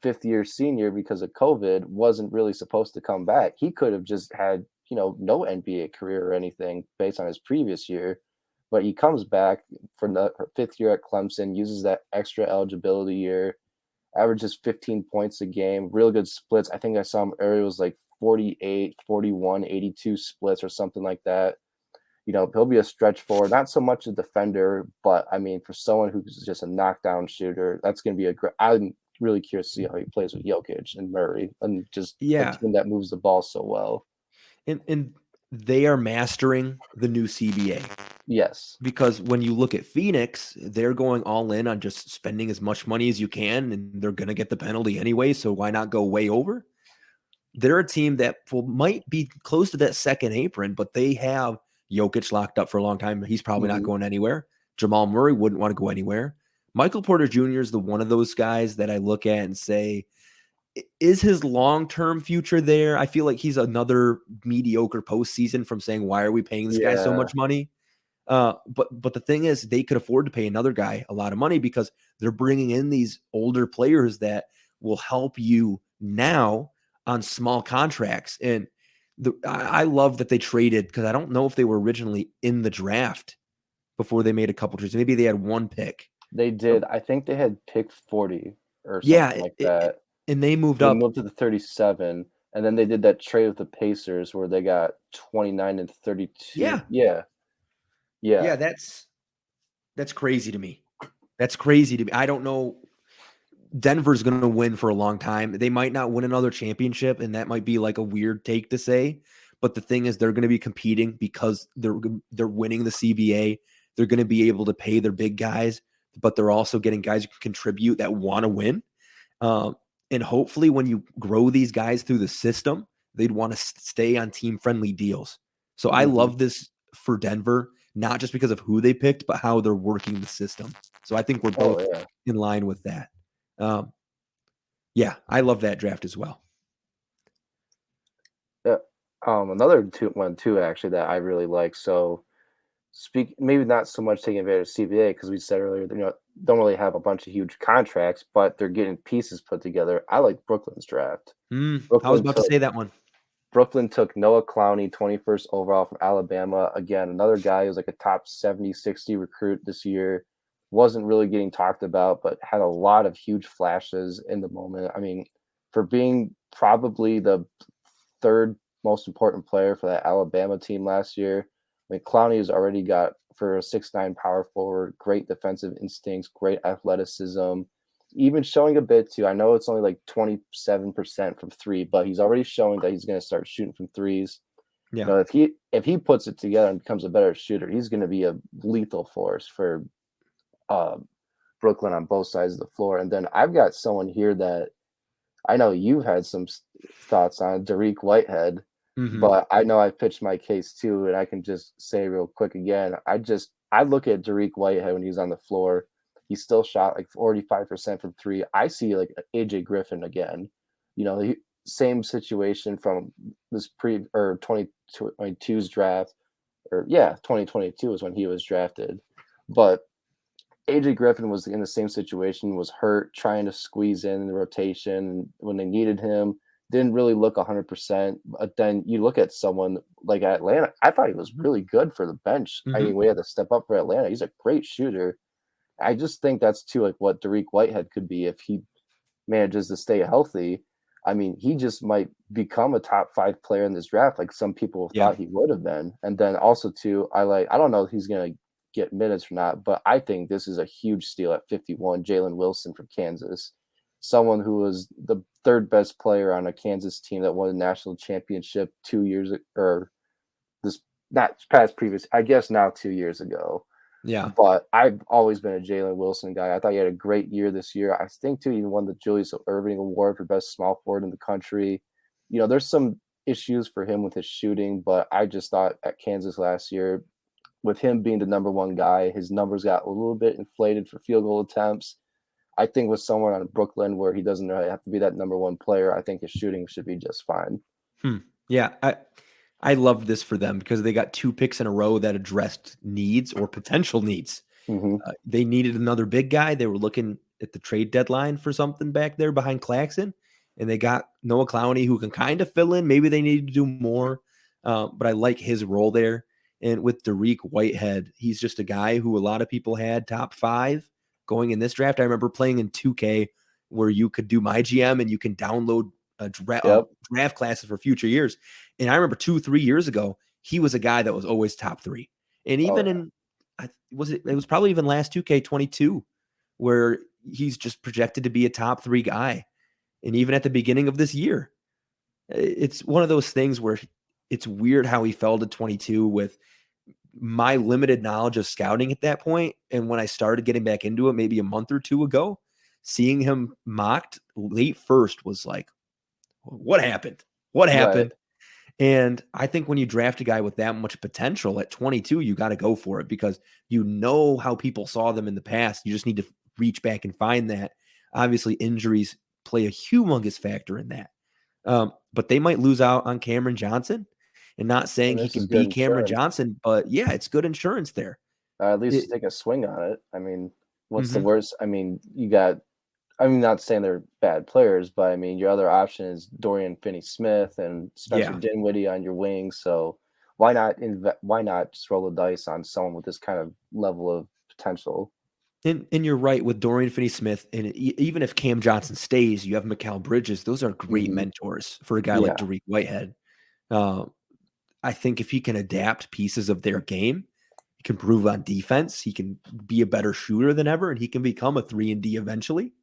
Fifth-year senior because of COVID wasn't really supposed to come back. He could have just had no NBA career or anything based on his previous year, but he comes back for the fifth year at Clemson, uses that extra eligibility year, averages 15 points a game, real good splits. I think I saw him earlier, it was like 48, 41, 82 splits or something like that. He'll be a stretch forward, not so much a defender, but I mean, for someone who's just a knockdown shooter, that's going to be I'm really curious to see how he plays with Jokic and Murray and just a team that moves the ball so well. And they are mastering the new CBA. Yes. Because when you look at Phoenix, they're going all in on just spending as much money as you can, and they're going to get the penalty anyway, so why not go way over? They're a team that might be close to that second apron, but they have Jokic locked up for a long time. He's probably not going anywhere. Jamal Murray wouldn't want to go anywhere. Michael Porter Jr. is the one of those guys that I look at and say, is his long-term future there? I feel like he's another mediocre postseason from saying, why are we paying this guy so much money? But the thing is, they could afford to pay another guy a lot of money because they're bringing in these older players that will help you now on small contracts. And I love that they traded, because I don't know if they were originally in the draft before they made a couple trades. Maybe they had one pick. They did. I think they had pick 40 or something like that. And they moved They up. moved to the 37, and then they did that trade with the Pacers where they got 29 and 32. Yeah. That's crazy to me. That's crazy to me. I don't know. Denver's going to win for a long time. They might not win another championship, and that might be like a weird take to say. But the thing is, they're going to be competing because they're winning the CBA. They're going to be able to pay their big guys, but they're also getting guys who can contribute that want to win. And hopefully when you grow these guys through the system, they'd want to stay on team-friendly deals. So I love this for Denver, not just because of who they picked, but how they're working the system. So I think we're both in line with that. I love that draft as well. Yeah. Another one too, actually, that I really like. So maybe not so much taking advantage of CBA, because we said earlier, don't really have a bunch of huge contracts, but they're getting pieces put together. I like Brooklyn's draft. I was about to say that one. Brooklyn took Noah Clowney, 21st overall from Alabama. Again, another guy who's like a top 70, 60 recruit this year. Wasn't really getting talked about, but had a lot of huge flashes in the moment. I mean, for being probably the third most important player for that Alabama team last year, I mean, Clowney has already got, for a 6'9" power forward, great defensive instincts, great athleticism, even showing a bit too. I know it's only like 27% from three, but he's already showing that he's going to start shooting from threes. Yeah. If he puts it together and becomes a better shooter, he's going to be a lethal force for Brooklyn on both sides of the floor. And then I've got someone here that I know you've had some thoughts on, Dariq Whitehead. But I know I've pitched my case too, and I can just say real quick again, I look at Dariq Whitehead when he's on the floor. He still shot like 45% from three. I see like AJ Griffin again. Same situation from this 2022's draft, 2022 is when he was drafted. But AJ Griffin was in the same situation, was hurt, trying to squeeze in the rotation when they needed him. didn't really look 100%. But then you look at someone like Atlanta, I thought he was really good for the bench. I mean, we had to step up for Atlanta. He's a great shooter. I just think that's too like what Dariq Whitehead could be if he manages to stay healthy. I mean, he just might become a top 5 player in this draft, like some people thought he would have been. And then also too, I don't know if he's gonna get minutes or not, but I think this is a huge steal at 51. Jalen Wilson from Kansas, someone who was the 3rd best player on a Kansas team that won a national championship 2 years or this not past previous, I guess now 2 years ago. Yeah. But I've always been a Jalen Wilson guy. I thought he had a great year this year. I think, too, he won the Julius Erving Award for best small forward in the country. You know, there's some issues for him with his shooting, but I just thought at Kansas last year, with him being the number 1 guy, his numbers got a little bit inflated for field goal attempts. I think with someone on Brooklyn where he doesn't really have to be that number 1 player, I think his shooting should be just fine. Yeah, I love this for them because they got 2 picks in a row that addressed needs or potential needs. They needed another big guy. They were looking at the trade deadline for something back there behind Claxton, and they got Noah Clowney who can kind of fill in. Maybe they need to do more, but I like his role there. And with Dariq Whitehead, he's just a guy who a lot of people had top 5 going in this draft. I remember playing in 2K where you could do my GM and you can download draft classes for future years. And I remember 2-3 years ago, he was a guy that was always top 3. And even it was probably even last 2K22 where he's just projected to be a top 3 guy. And even at the beginning of this year, it's one of those things where it's weird how he fell to 22 with my limited knowledge of scouting at that point. And when I started getting back into it, maybe a month or 2 ago, seeing him mocked late first was like, what happened? What happened? And I think when you draft a guy with that much potential at 22, you got to go for it because you know how people saw them in the past. You just need to reach back and find that. Obviously, injuries play a humongous factor in that. But they might lose out on Cameron Johnson, and not saying he can be Cameron Johnson, but yeah, it's good insurance there. At least take a swing on it. I mean, what's the worst? I mean, you got, I'm not saying they're bad players, but I mean, your other option is Dorian Finney-Smith and Spencer Dinwiddie on your wing. So why not just roll the dice on someone with this kind of level of potential? And you're right with Dorian Finney-Smith, and even if Cam Johnson stays, you have Mikal Bridges. Those are great mentors for a guy like Dariq Whitehead. I think if he can adapt pieces of their game, he can improve on defense. He can be a better shooter than ever, and he can become a 3-and-D eventually.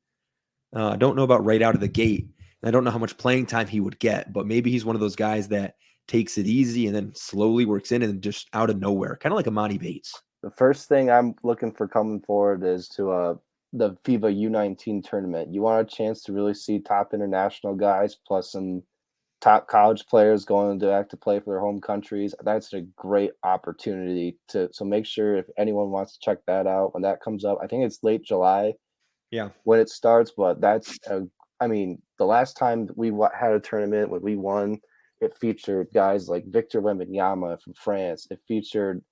I don't know about right out of the gate. I don't know how much playing time he would get, but maybe he's one of those guys that takes it easy and then slowly works in and just out of nowhere, kind of like Imani Bates. The first thing I'm looking for coming forward is to the FIBA U19 tournament. You want a chance to really see top international guys plus some top college players going back to play for their home countries. That's a great opportunity so make sure if anyone wants to check that out when that comes up. I think it's late July. When it starts, but that's I mean, the last time we had a tournament when we won, it featured guys like Victor Wembanyama from France. It featured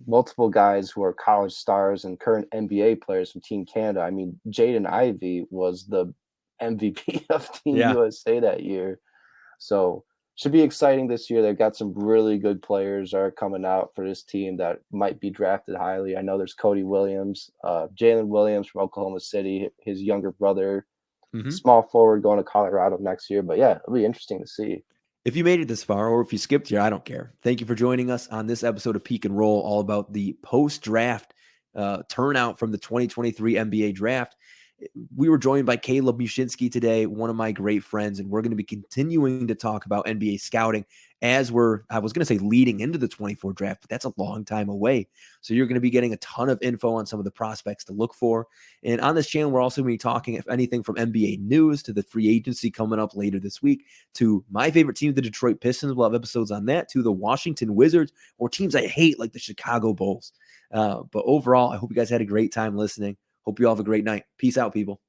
multiple guys who are college stars and current NBA players from Team Canada. I mean, Jaden Ivey was the MVP of Team USA that year. So should be exciting this year. They've got some really good players are coming out for this team that might be drafted highly. I know there's Cody Williams, Jalen Williams from Oklahoma City, his younger brother, small forward going to Colorado next year. But yeah, it'll be interesting to see. If you made it this far or if you skipped here, I don't care. Thank you for joining us on this episode of Peak and Roll, all about the post-draft turnout from the 2023 NBA draft. We were joined by Caleb Mushinski today, one of my great friends, and we're going to be continuing to talk about NBA scouting as I was going to say leading into the 24 draft, but that's a long time away. So you're going to be getting a ton of info on some of the prospects to look for. And on this channel, we're also going to be talking, if anything, from NBA news to the free agency coming up later this week, to my favorite team, the Detroit Pistons. We'll have episodes on that, to the Washington Wizards, or teams I hate like the Chicago Bulls. But overall, I hope you guys had a great time listening. Hope you all have a great night. Peace out, people.